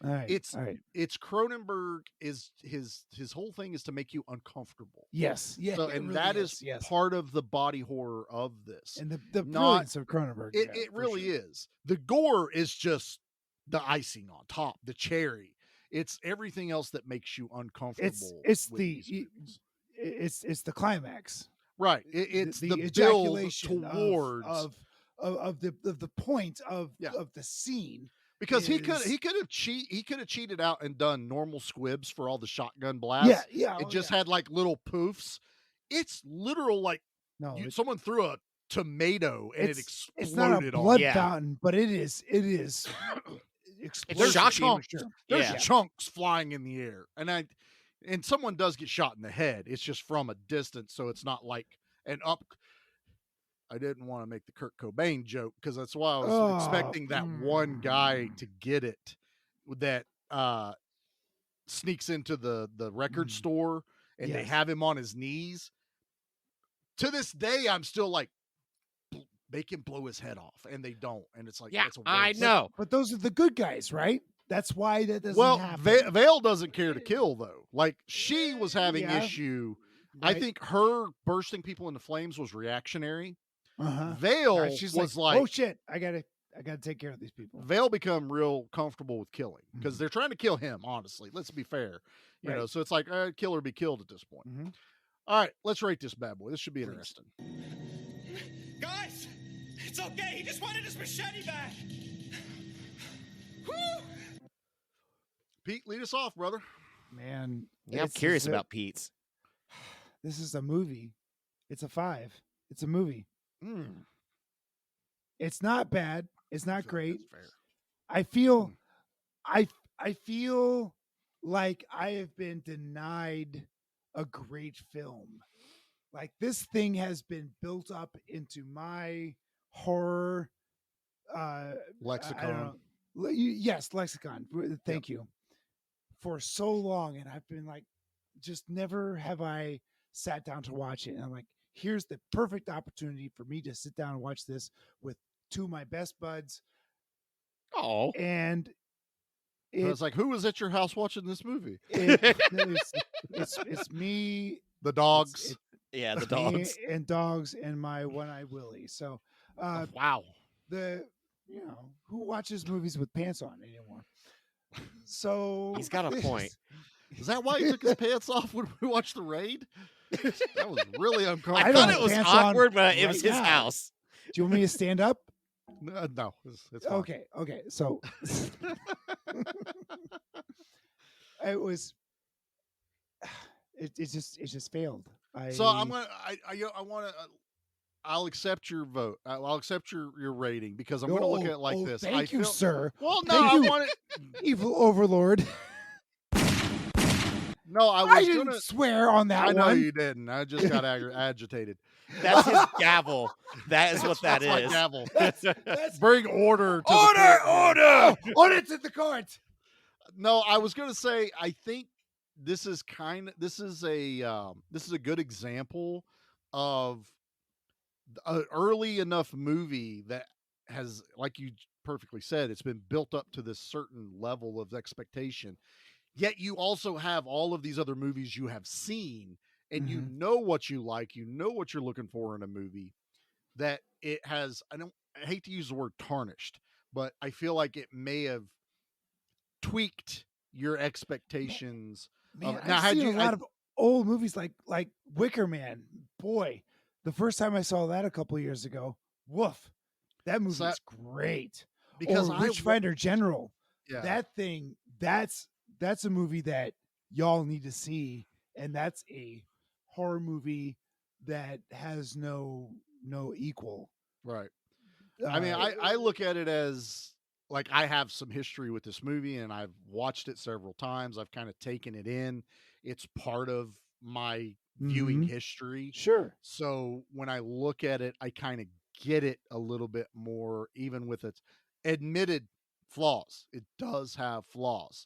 All right, It's all right. it's Cronenberg is his whole thing is to make you uncomfortable. Yes, yeah, So, it and really that is yes. part of the body horror of this. And the not- brilliance of Cronenberg. It, yeah, it for really sure. is. The gore is just the icing on top, the cherry. It's everything else that makes you uncomfortable. It's with the these it- movies. it's the climax. Right. It's the, build ejaculation towards of the point of Yeah. of the scene. because he is- could have cheated out and done normal squibs for all the shotgun blasts. Yeah, It oh, just yeah. had like little poofs. It's literal like no. someone threw a tomato and it It's exploded not a on blood you. Yeah. fountain, but it is explosive. shocking. for sure. There's Yeah. chunks flying in the air, and someone does get shot in the head. It's just from a distance, so it's not like an up. I didn't want to make the Kurt Cobain joke because that's why I was Oh, expecting that one guy to get it that sneaks into the record Mm. store and they Yes. have him on his knees. To this day, I'm still like, make him blow his head off, and they don't, and it's like, Yeah, that's a I waste. know. But those are the good guys, right? That's why that doesn't Well, happen. Vale doesn't care to kill though. Like she was having Yeah. issue I think her bursting people into flames was reactionary. Uh-huh. Vale She's was oh shit, I gotta take care of these people. Vale become real comfortable with killing because they're trying to kill him. Honestly, let's be fair, you know. So it's like kill or be killed at this point. All right, let's rate this bad boy. This should be interesting. Guys, it's okay. He just wanted his machete back. Woo! Pete, lead us off, brother. Man, Yeah, I'm curious about Pete's. This is a movie. It's a 5. It's a movie. It's not bad. It's not great. I feel I feel like I have been denied a great film. Like this thing has been built up into my horror lexicon. Yes, lexicon. Thank you. For so long, and I've been like, just never have I sat down to watch it. And I'm like, here's the perfect opportunity for me to sit down and watch this with 2 of my best buds. Oh, and I was like, who was at your house watching this movie? It's me, the dogs, the dogs, and dogs, and my one-eyed Willie. So, wow, who watches movies with pants on anymore? So he's got a point. Is that why he took his pants off when we watched The Raid? That was really uncomfortable. I thought it was awkward, but it was his house. Do you want me to stand up? No, it's fine. Okay. So it was. It just failed. So I'm gonna. I want to. I'll accept your vote. I'll accept your rating because I'm going to look at it like this. Thank you, sir. Well, no, I want it. Evil Overlord. No, I didn't swear on that one. I know you didn't. I just got agitated. That's his gavel. That is what that that's is. My gavel. That's bring order to order to the court. No, I was going to say I think this is a good example of an early enough movie that has, like you perfectly said, it's been built up to this certain level of expectation. Yet you also have all of these other movies you have seen, and you know what you like, you know what you're looking for in a movie, that it has, I hate to use the word tarnished, but I feel like it may have tweaked your expectations. Man, I've seen a lot of old movies like Wicker Man. Boy, the first time I saw that a couple of years ago, woof, that movie is great. Because Witchfinder General, that thing, that's a movie that y'all need to see, and that's a horror movie that has no equal. Right. I mean, I look at it as like I have some history with this movie, and I've watched it several times. I've kind of taken it in. It's part of my viewing history. Sure. So when I look at it, I kind of get it a little bit more, even with its admitted flaws. It does have flaws.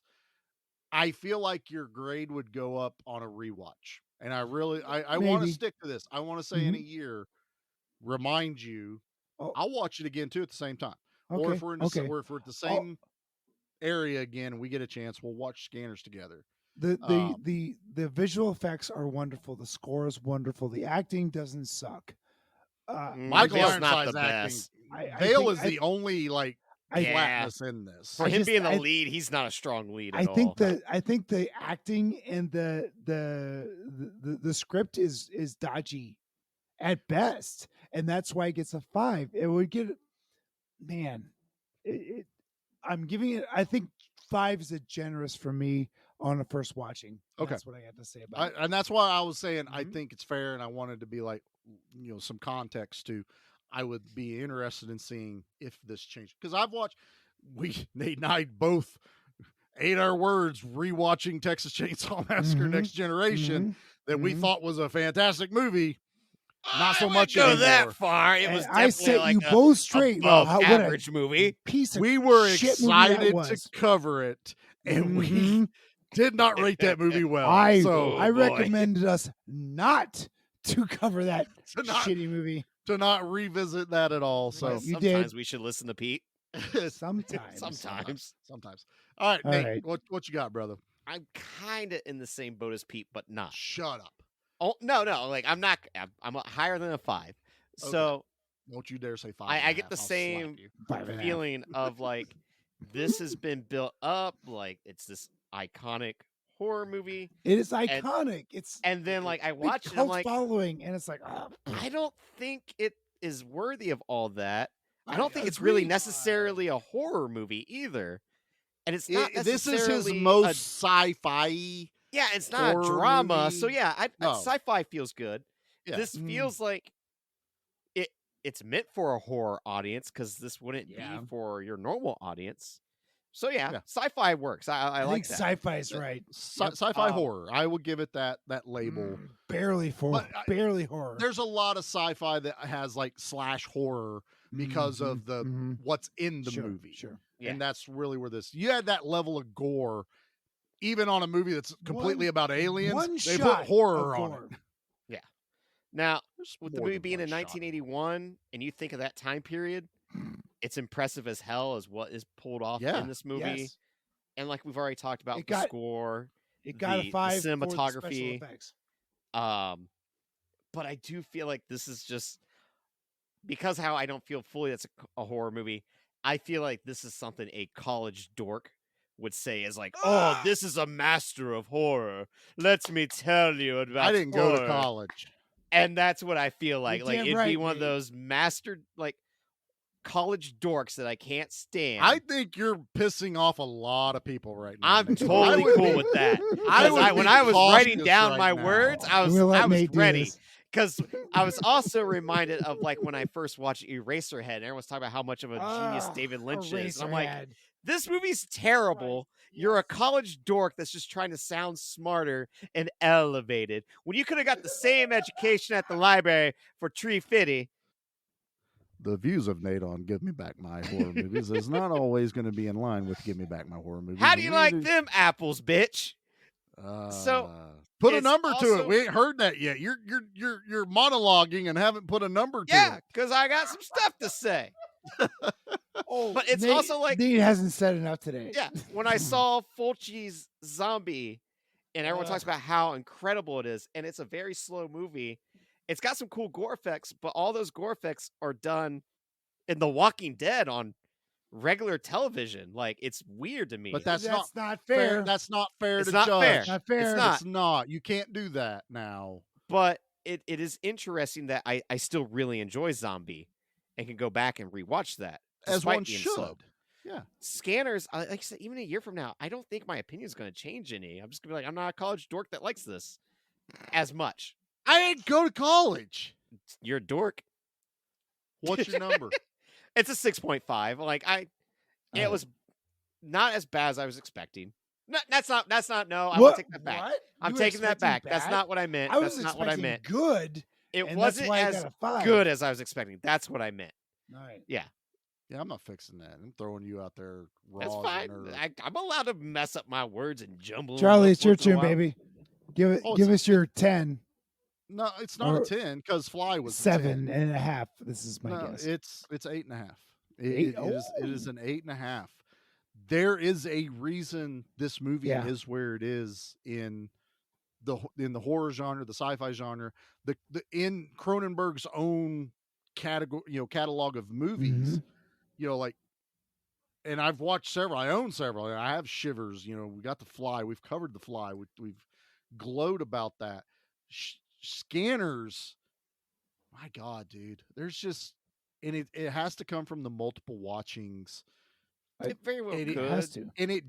I feel like your grade would go up on a rewatch. And I really, I want to stick to this. I want to say in a year, remind you, I'll watch it again too at the same time. Okay. Or if we're in the same area again and we get a chance, we'll watch Scanners together. The visual effects are wonderful. The score is wonderful. The acting doesn't suck. Michael Vale's Ironside's not the acting. best. Vale is the only flatness in this. For him being the lead, he's not a strong lead at all. I think the acting and the script is dodgy at best, and that's why it gets a 5. It would get, man. I'm giving it. I think 5 is a generous for me on a first watching. Okay, that's what I got to say about it. And that's why I was saying I think it's fair, and I wanted to be like, some context to. I would be interested in seeing if this changed, because I've watched. Nate and I both ate our words rewatching Texas Chainsaw Massacre Next Generation that we thought was a fantastic movie. Not so much go anymore. That far. It was definitely I set like you both straight. Above average movie. Piece of we were shit movie excited to cover it, and we did not rate that movie well. I boy. recommended us not to cover that shitty movie. To not revisit that at all. So sometimes we should listen to Pete. Sometimes. All right, All Nate, right. what you got, brother? I'm kind of in the same boat as Pete, but not. Shut up. Oh no, like I'm higher than a 5. So Don't you dare say 5. I get the same feeling of like this has been built up, like it's this iconic horror movie. It is iconic. And then like I big watch it, I'm cult like, following, and it's like, oh, I don't think it is worthy of all that. I don't think it's really agree. necessarily a horror movie either. And it's not This is necessarily his most sci-fi. Yeah, it's not a horror drama. movie. So yeah, No. sci-fi feels good. Yeah. This feels like it's meant for a horror audience because this wouldn't be for your normal audience. So yeah. Sci-fi works. I like think that. sci-fi is right. Sci-fi horror. I would give it that label. Barely barely horror. There's a lot of sci-fi that has like slash horror because of the what's in the movie. Sure. Yeah. And that's really where you had that level of gore, even on a movie that's completely about aliens. They put horror on it. Yeah. Now, with the movie being in 1981, and you think of that time period, it's impressive as hell as what is pulled off in this movie. Yes. And like we've already talked about, score, it got a 5 the cinematography. for the special effects. But I do feel like this is just because how I don't feel fully that's a horror movie. I feel like this is something a college dork would say is like, oh, this is a master of horror. Let me tell you about I didn't go to college. And that's what I feel like. You're Like damn it'd right, be one of mate. those mastered like college dorks that I can't stand. I think you're pissing off a lot of people right now. I'm totally cool with that. When I was writing down my words, I was ready. Because I was also reminded of like when I first watched Eraserhead, and everyone's talking about how much of a genius David Lynch is. And I'm like, this movie's terrible. You're a college dork that's just trying to sound smarter and elevated. When you could have got the same education at the library for Tree Fitty. The views of Nate on Give Me Back My Horror Movies is not always going to be in line with Give Me Back My Horror Movies. How do you like them apples, bitch? So put a number to it. We ain't heard that yet. You're monologuing and haven't put a number to it. Yeah, because I got some stuff to say. But it's also like Nate hasn't said enough today. Yeah, when I saw Fulci's Zombie, and everyone talks about how incredible it is, and it's a very slow movie. It's got some cool gore effects, but all those gore effects are done in The Walking Dead on regular television. Like, it's weird to me. But that's not fair. That's not fair It's to not judge. fair. Not fair. It's not. You can't do that now. But it is interesting that I still really enjoy Zombie and can go back and rewatch that. As one being should. slow. Yeah. Scanners, like I said, even a year from now, I don't think my opinion is going to change any. I'm just going to be like, I'm not a college dork that likes this as much. I didn't go to college. You're a dork. What's your number? It's a 6.5. Like it was not as bad as I was expecting. No, that's not. No, I want to take that back. What? I'm You were taking that back. expecting That's bad? not what I meant. I was That's not what I expecting meant. good. It and wasn't that's why I as got a 5. good as I was expecting. That's what I meant. All right. Yeah. Yeah, I'm not fixing that. I'm throwing you out there raw. That's fine. I'm allowed to mess up my words and jumble. Charlie, it's your once in a turn, while. baby. Give us your 10. No, it's not Or a 10 because Fly was 7.5. This is my no, guess. It's 8.5. Eight? It is an 8.5. There is a reason this movie is where it is in the horror genre, the sci-fi genre, the in Cronenberg's own category, catalog of movies. Like, and I've watched several. I own several. I have Shivers. We got The Fly. We've covered The Fly. We've glowed about that. Scanners. My God, dude. There's just, and it has to come from the multiple watchings. It very well It could. has to. And it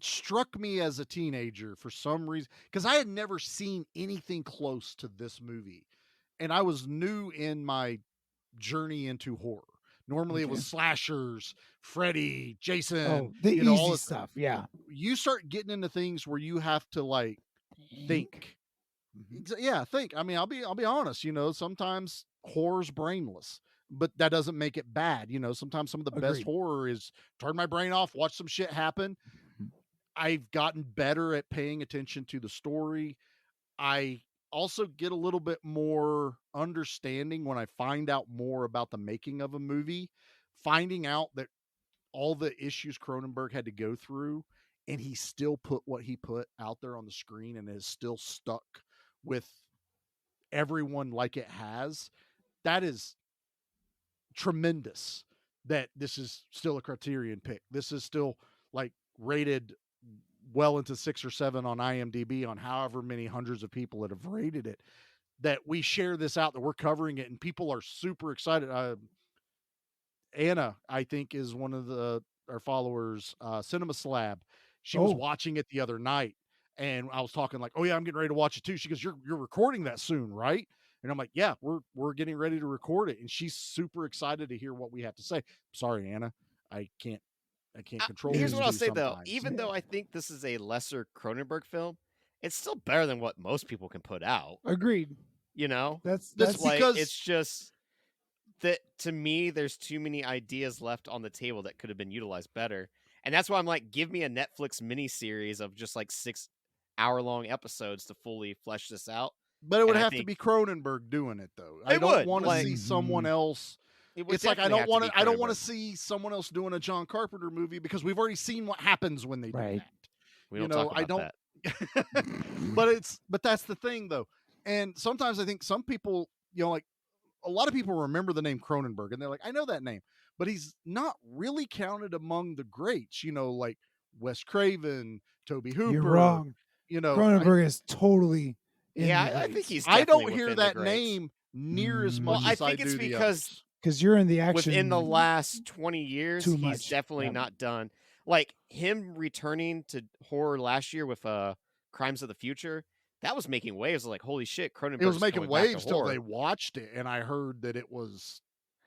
struck me as a teenager for some reason because I had never seen anything close to this movie, and I was new in my journey into horror. Normally, it was slashers, Freddy, Jason, the easy all this stuff. Yeah. You start getting into things where you have to like think. Yeah, think. I mean, I'll be honest. Sometimes horror's brainless. But that doesn't make it bad. Sometimes some of the best horror is turn my brain off, watch some shit happen. I've gotten better at paying attention to the story. I also get a little bit more understanding when I find out more about the making of a movie, finding out that all the issues Cronenberg had to go through and he still put what he put out there on the screen and is still stuck with everyone like it has. That is tremendous that this is still a Criterion pick. This is still like rated well into 6 or 7 on IMDb on however many hundreds of people that have rated it, that we share this out, that we're covering it, and people are super excited. Anna, I think, is one of our followers, Cinema Slab. She was watching it the other night, and I was talking like, "Oh yeah, I'm getting ready to watch it too." She goes, "You're recording that soon, right?" And I'm like, "Yeah, we're getting ready to record it." And she's super excited to hear what we have to say. Sorry, Anna, I can't control. Here's these what I'll two say though: sometimes. even though I think this is a lesser Cronenberg film, it's still better than what most people can put out. Agreed. You know, That's like, because it's just that to me, there's too many ideas left on the table that could have been utilized better, and that's why I'm like, give me a Netflix miniseries of just like 6-hour-long episodes to fully flesh this out. But it would And I have to think be Cronenberg doing it though. I It don't would, want to like- see someone else. it would It's like I definitely don't have to want be to. I don't want to Cronenberg. see someone else doing a John Carpenter movie because we've already seen what happens when they do Right. that. We You don't know, talk I about don't. that. But that's the thing though. And sometimes I think some people, you know, like a lot of people remember the name Cronenberg and they're like, I know that name, but he's not really counted among the greats. You know, like Wes Craven, Toby Hooper. You're wrong. You know, Cronenberg is totally. In Yeah, the I think greats. he's. I Definitely don't hear within the that greats. name near as Well, much I as think I it's do the because others. because you're in the action. within the last 20 years, Too he's much. definitely Yep. not done. Like him returning to horror last year with Crimes of the Future, that was making waves. Like, holy shit, Cronenberg It was making going back to waves till horror. they watched it, and I heard that it was.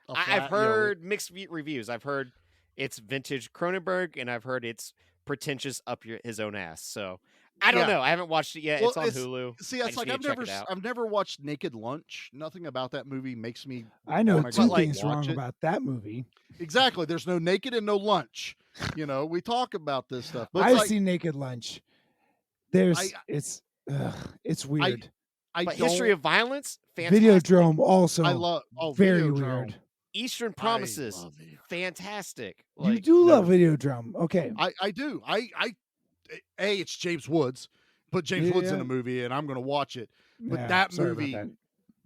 I've heard mixed reviews. I've heard it's vintage Cronenberg, and I've heard it's pretentious up his own ass. So I don't Yeah. know. I haven't watched it yet. Well, it's on Hulu. See, I it's just like need to check it out. I've never watched Naked Lunch. Nothing about that movie makes me. I know wanna two go things watch wrong it. about that movie. Exactly. There's no naked and no lunch. You know, we talk about this stuff, but it's I've like, seen Naked Lunch. There's I- it's weird. I But don't. History of Violence, fantastic. Videodrome also I love. Oh, very Videodrome. weird. Eastern I Promises, love Videodrome. fantastic. You Like, do love never- Videodrome. Okay. I do. It's James Woods. Put James Woods in Yeah. a movie, and I'm going to watch it. But Yeah, that sorry about movie,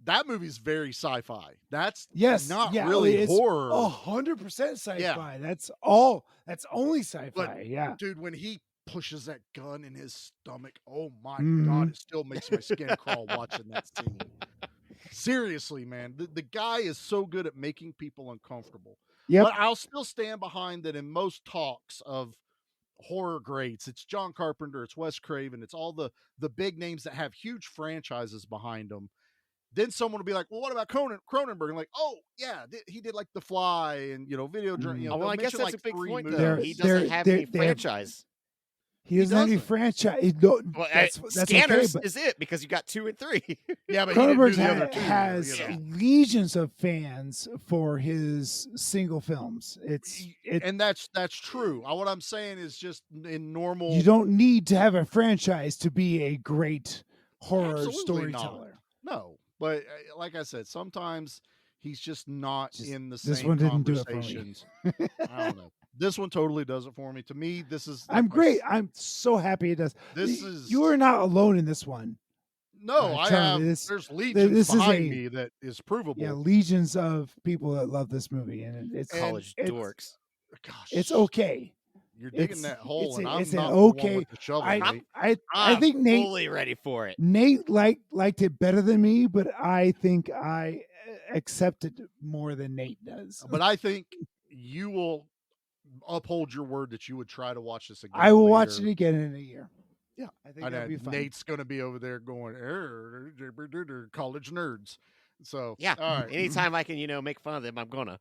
that. movie's very sci-fi. That's Yes, not yeah, really it's horror. 100% sci-fi. That's all. That's only sci-fi. But, yeah. Dude, when he pushes that gun in his stomach, oh my Mhm. God, it still makes my skin crawl watching that scene. Seriously, man, the guy is so good at making people uncomfortable. Yep. But I'll still stand behind that in most talks of horror greats, it's John Carpenter, it's Wes Craven, it's all the big names that have huge franchises behind them. Then someone will be like, well, what about Cronenberg? And like, oh yeah, he did like The Fly and Videodrome. You know, oh, well, they'll I guess mention, that's like, a big 3 point, movies. though. He doesn't have any they have- franchise. He doesn't have any doesn't. franchise. Well, That's Scanners okay, but is it because you got 2 and 3. Yeah, but he didn't do Cronenberg the other two. has you know. legions of fans for his single films. And that's true. What I'm saying is just in normal. You don't need to have a franchise to be a great horror Absolutely not. storyteller. No, but like I said, sometimes he's just not in the this same one didn't do it for me. conversations. I don't know. This one totally does it for me. To me, this is. I'm like my great. I'm so happy it does. This is. You are not alone in this one. No, I Charlie, have. this- There's legions this is behind me that is provable. Yeah, legions of people that love this movie, and it's College it's, dorks. Gosh, It's okay. You're digging It's- that hole, it's and a- I'm it's not an the one okay- with the shovel. I Nate. I I'm think Nate fully ready for it. liked it better than me, but I think I accepted more than Nate does. But I think you will uphold your word that you would try to watch this again. I will watch later. it again in a year. Yeah, I think and that'll be fun. Nate's going to be over there going, college nerds. So Yeah. all right, Anytime I can, make fun of them, I'm gonna.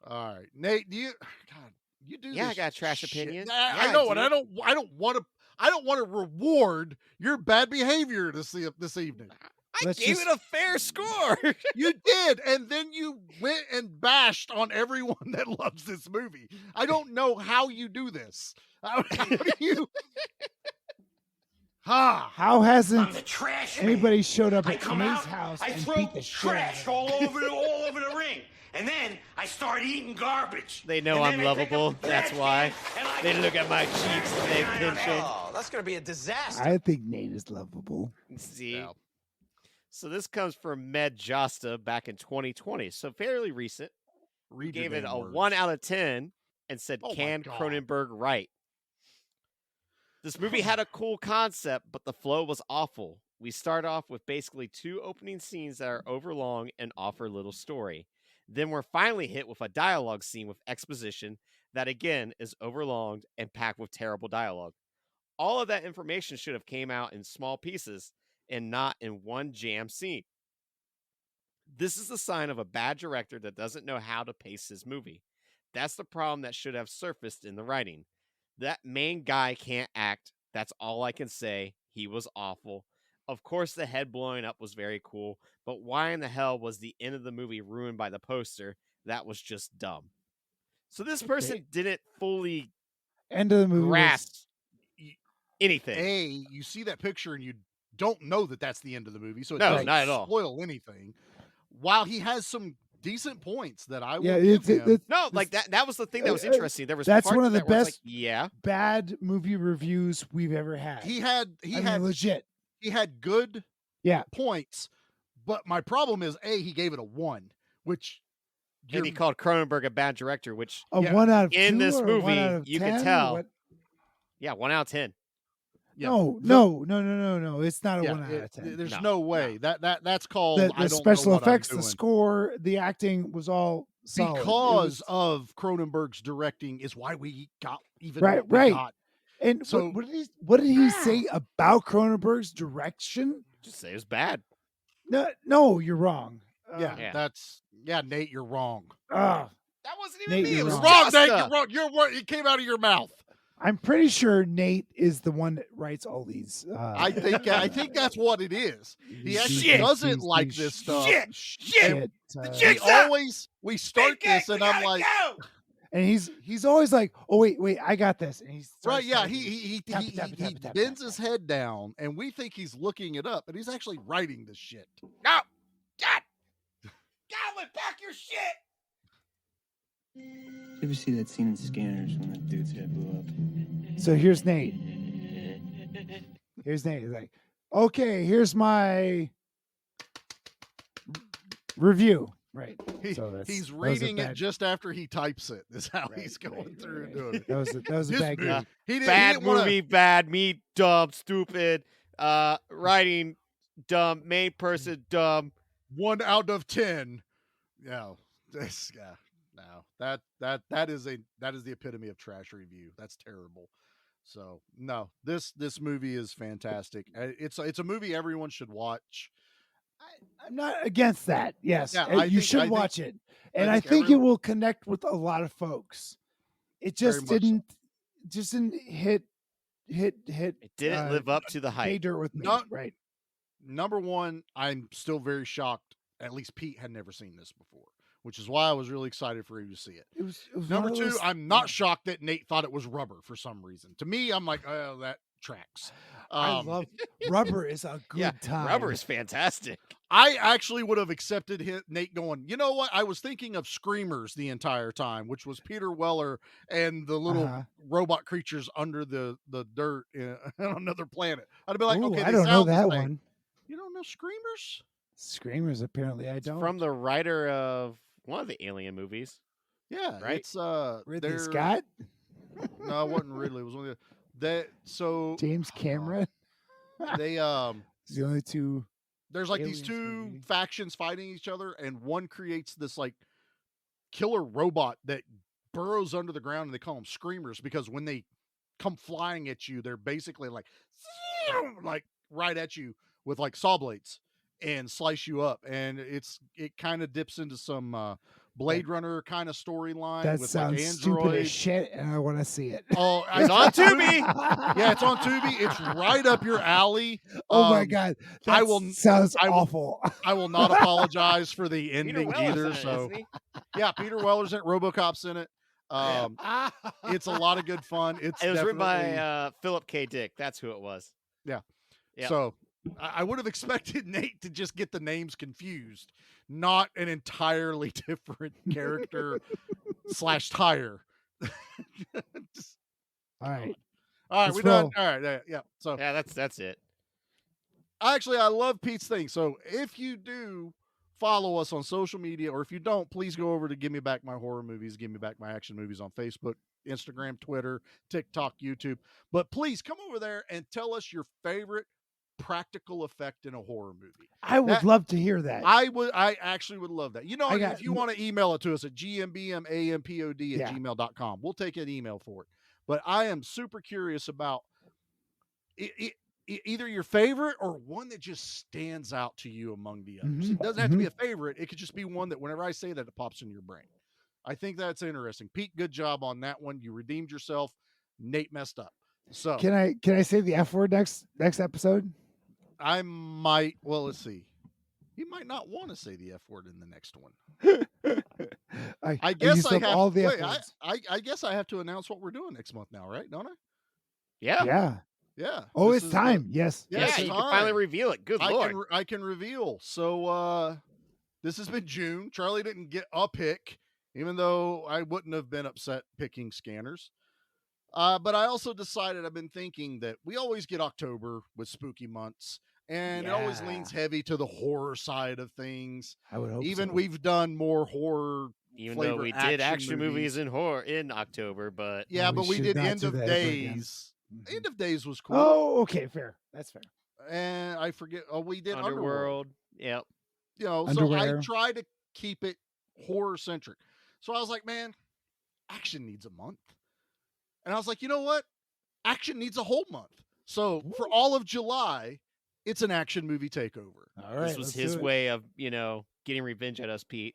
all right, Nate. Do you? God, you do. Yeah, I this got a trash shit. opinion. I Yeah, I know, and do. I don't want to. I don't want to reward your bad behavior this evening. I Let's gave just- it a fair score. You did, and then you went and bashed on everyone that loves this movie. I don't know how you do this. How do you? Ha! How hasn't I'm the trash anybody man. showed up I at come Nate's out, house I and throw beat the shit out trash of him? all over the ring, and then I start eating garbage. They know And I'm then I pick up lovable. the That's trash why. can, and I They look at my cheeks and they pinch them. Oh, that's gonna be a disaster. I think Nate is lovable. See? Yeah. So this comes from Med Josta back in 2020. So fairly recent. Read your Gave it damn a words. 1 out of 10 and said, Oh my can God. Cronenberg write? This movie had a cool concept, but the flow was awful. We start off with basically 2 opening scenes that are overlong and offer little story. Then we're finally hit with a dialogue scene with exposition that again is overlonged and packed with terrible dialogue. All of that information should have came out in small pieces and not in one jam scene. This is the sign of a bad director that doesn't know how to pace his movie. That's the problem that should have surfaced in the writing. That main guy can't act. That's all I can say. He was awful. Of course, the head blowing up was very cool, but why in the hell was the end of the movie ruined by the poster? That was just dumb. So this person didn't fully End of the movie. grasp anything. You see that picture and you don't know that that's the end of the movie, so it No, doesn't not at all. spoil anything. While he has some decent points that I will Yeah, give him. No, like that was the thing that was interesting. There was That's parts one of the that where I was best like, yeah. bad movie reviews we've ever had. He had legit. He had good Yeah. points, but my problem is he gave it a 1, which And he called Cronenberg a bad director, which A 1 out of 2 in this or 1 movie out of you 10 could or tell. what? Yeah, 1 out of 10. Yeah. No. It's not a Yeah, 1 out of 10. There's no way. That's called The I don't know special what I'm effects, the doing. score, the acting was all solid. It Because was- of Cronenberg's directing is why we got even Right, what we right. got. And So- what did he say about Cronenberg's direction? Just say it was bad. No, you're wrong. Yeah, Nate, you're wrong. Ah, That wasn't Nate, even me. you're It was wrong. Wrong, Nate, Josta. you're wrong. You're wrong. It came out of your mouth. I'm pretty sure Nate is the one that writes all these. I think that's what it is. He actually Shit. doesn't like this stuff. Shit. We start this and I'm like, and he's always like, oh wait, I got this, and he's right, yeah, he tap, bends his head down and we think he's looking it up, but he's actually writing this shit. No. God. Goblin, pack your shit. You ever see that scene in Scanners when that dude's head blew up? So here's Nate. He's like, okay, here's my review. Right. So He's that was a reading it bad- just after he types it. Is how Right, he's going right, through right. and doing it. That was a This bad movie, guy. he didn't, Bad he didn't wanna- movie, bad, me, dumb, stupid, writing, dumb, main person, dumb. 1 out of 10. No, that is the epitome of trash review. That's terrible. So no, this movie is fantastic. It's a movie everyone should watch. I'm not against that. Yes, Yeah, you should watch it, and I think it will connect with a lot of folks. It just Very much didn't hit. It didn't live up to the pay hype. dirt with me. Not- Right. Number one, I'm still very shocked. At least Pete had never seen this before, which is why I was really excited for him to see it. It was Number one of two, those- I'm not shocked that Nate thought it was rubber for some reason. To me, I'm like, oh, that tracks. I love Rubber is a good Yeah, time. Rubber is fantastic. I actually would have accepted Nate going, you know what? I was thinking of Screamers the entire time, which was Peter Weller and the little Uh-huh. robot creatures under the dirt on another planet. I'd be like, Ooh, okay, I they don't know sound the that same. one. You don't know Screamers? Screamers, apparently I don't. From the writer of one of the Alien movies. Yeah, Right? it's Ridley they're- Scott, No, it wasn't Ridley. It was one of the James Cameron. they It's the only two. there's like these Aliens two movie. factions fighting each other, and one creates this like killer robot that burrows under the ground, and they call them Screamers because when they come flying at you, they're basically like right at you with like saw blades and slice you up, and it kind of dips into some Blade Runner kind of storyline That with sounds like stupid as androids. shit, and I want to see it. Oh, It's on Tubi. Yeah, it's on Tubi. It's right up your alley. Oh my Um, god, I that will- sounds I will- awful. I will not apologize for the Peter ending Weller's either. in it, So isn't he? yeah, Peter Weller's in it. RoboCop's in it. It's a lot of good fun. It's It was written definitely- by Philip K. Dick. That's who it was. Yeah. Yep. So I would have expected Nate to just get the names confused, not an entirely different character / tire. Just- All right. all right, Let's we're done. roll. All right, yeah. So Yeah, that's it. actually, I love Pete's thing. So if you do follow us on social media, or if you don't, please go over to Give Me Back My Horror Movies, Give Me Back My Action Movies on Facebook, Instagram, Twitter, TikTok, YouTube. But please come over there and tell us your favorite practical effect in a horror movie. I would love to hear that. I actually would love that. If you want to email it to us at gmbmampod@gmail.com, we'll take an email for it. But I am super curious about either your favorite or one that just stands out to you among the others. It doesn't have to be a favorite. It could just be one that whenever I say that, it pops in your brain. I think that's interesting. Pete, good job on that one. You redeemed yourself. Nate messed up. So Can I say the F word next episode? I might. Well, let's see. He might not want to say the F word in the next one. I guess used I up have. all the F Wait, words. I guess I have to announce what we're doing next month now, right? Don't I? Yeah. Yeah. Yeah. Oh, This it's is time. Yes. Yeah, Yeah, it's you can time. finally reveal it. Good Lord. I can reveal. So this has been June. Charlie didn't get a pick, even though I wouldn't have been upset picking Scanners. But I also decided, I've been thinking that we always get October with spooky months, and it always leans heavy to the horror side of things. I would hope Even so. we've done more horror. Even though flavor we did action action movies in horror in October, but Yeah, we but we should did not End do of that ever again. Days. End of Days was cool. Oh, okay, fair. That's fair. And I forget. Oh, we did Underworld. Underworld. Yep. You know, Underwear. so I try to keep it horror centric. So I was like, man, action needs a month. And I was like, you know what? Action needs a whole month. So for all of July, it's an action movie takeover. All right. This was his way of, getting revenge at us, Pete.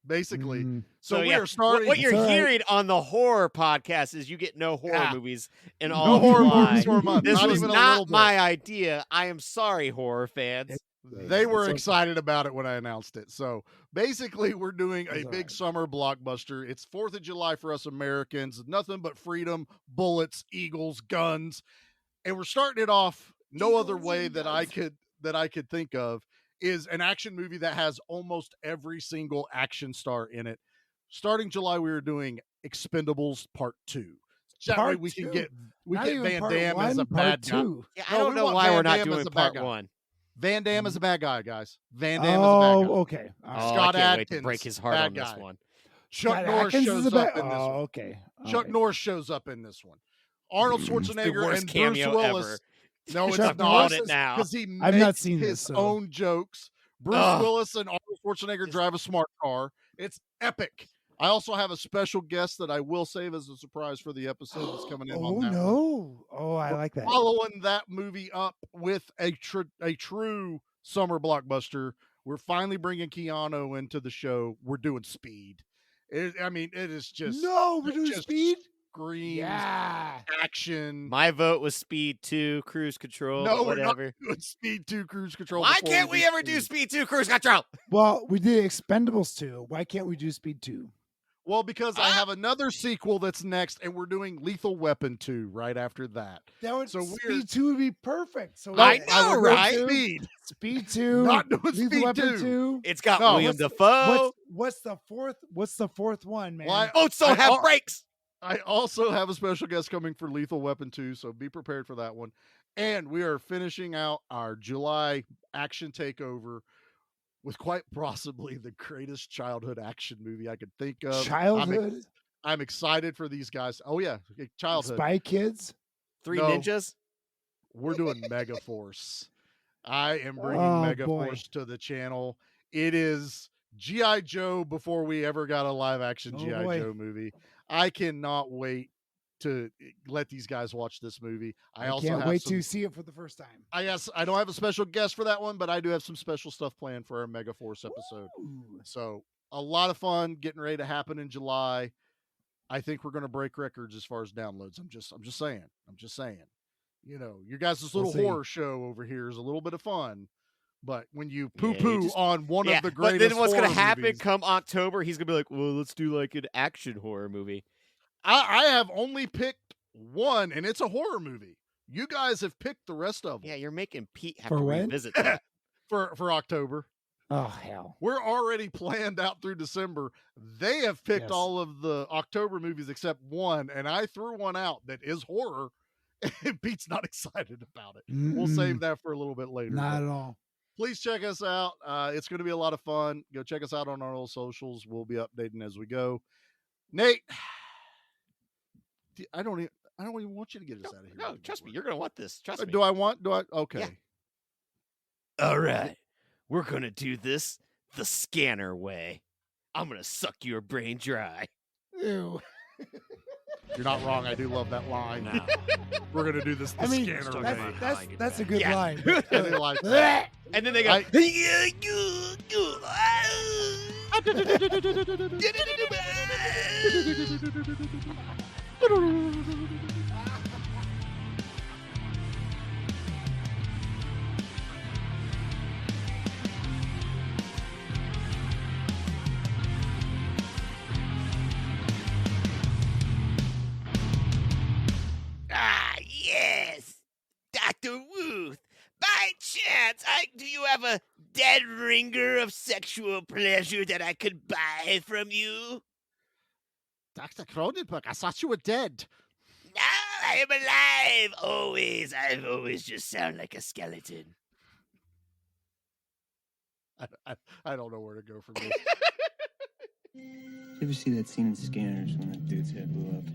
Basically. Mm. So we yeah, are starting. What you're It's all right. hearing on the horror podcast is you get no horror movies in No all of horror July. movies for a month. This not was even a little not bit. my idea. I am sorry, horror fans. They were It's okay. excited about it when I announced it. So basically, we're doing a It's all big right. summer blockbuster. It's 4th of July for us Americans. Nothing but freedom, bullets, eagles, guns. And we're starting it off no other Eagles way and that guns. I could think of is an action movie that has almost every single action star in it. Starting July, we were doing Expendables Part 2. That way Part we can two? get Not even Van part Damme as one, a part bad guy. two. Yeah, No, I don't we know want why Van we're not Damme as doing a bad part guy. one. Van Damme is a bad guy, guys. Van Damme is a bad guy. Oh, okay. All right. Oh, Scott I can't wait to Adkins, break his heart bad on this guy. one. Chuck Scott Norris Adkins shows is a up bad- in this one. Oh, okay. All Chuck right. Norris shows up in this one. Arnold The Schwarzenegger worst and Bruce cameo Willis. ever. No, it's Chuck not. Called it now. Because he I've makes not seen his this, so- own jokes. Bruce Ugh. Willis and Arnold Schwarzenegger drive a smart car. It's epic. I also have a special guest that I will save as a surprise for the episode that's coming in Oh on that one. no! Oh, I like that. Following that movie up with a true summer blockbuster, we're finally bringing Keanu into the show. We're doing Speed. It is just No, we're doing just Speed. screams, Yeah. action. My vote was Speed 2, Cruise Control, No, but we're not whatever. doing Speed 2 Cruise Control. Why before can't we ever do Speed? Speed 2, Cruise Control? Well, we did Expendables 2. Why can't we do Speed 2? Well, because I have another sequel that's next, and we're doing Lethal Weapon 2 right after that. That would So Speed 2 would be perfect. So I we- know, will go right? Speed. Speed 2. Not doing Lethal Speed Weapon 2. 2. It's got No. William Dafoe. What's the fourth? What's the fourth one, man? Well, Boats don't have brakes. I also have a special guest coming for Lethal Weapon 2, so be prepared for that one. And we are finishing out our July action takeover with quite possibly the greatest childhood action movie I could think of. Childhood? I'm excited for these guys. Oh, yeah. Childhood. Spy Kids? Three No. ninjas. We're doing Megaforce. I am bringing Oh, Megaforce boy. to the channel. It is G.I. Joe before we ever got a live action Oh, G.I. boy. Joe movie. I cannot wait to let these guys watch this movie. I also can't have wait some, to see it for the first time. I guess I don't have a special guest for that one, but I do have some special stuff planned for our Megaforce episode. Ooh. So a lot of fun getting ready to happen in July. I think we're going to break records as far as downloads. I'm just saying. You know, your guys' We'll little see. horror show over here is a little bit of fun, but when you Yeah, poo-poo you just- on one Yeah, of the but greatest, then what's gonna horror happen movies- come October? He's gonna be like, "Well, let's do like an action horror movie." I have only picked one, and it's a horror movie. You guys have picked the rest of them. Yeah, you're making Pete have For to when? revisit that. for October. Oh hell. We're already planned out through December. They have picked Yes. all of the October movies except one, and I threw one out that is horror, and Pete's not excited about it. We'll save that for a little bit later. Not but at all. please check us out. It's going to be a lot of fun. Go check us out on our old socials. We'll be updating as we go. Nate, I don't even want you to get us out of here. No, trust me, you're gonna want this. Trust me. Do I want? Do I? Okay. Yeah. All right, we're gonna do this the scanner way. I'm gonna suck your brain dry. Ew. You're not wrong. I do love that line. No. We're gonna do this the I mean, scanner talking way. about that's a good Yeah. line. I do like that. And then they go. I- Ah, yes, Dr. Ruth. By chance, do you have a dead ringer of sexual pleasure that I could buy from you? Dr. Cronenberg, I thought you were dead. No, I am alive. Always. I've always just sound like a skeleton. I don't know where to go from this. You ever see that scene in Scanners when that dude's head blew up?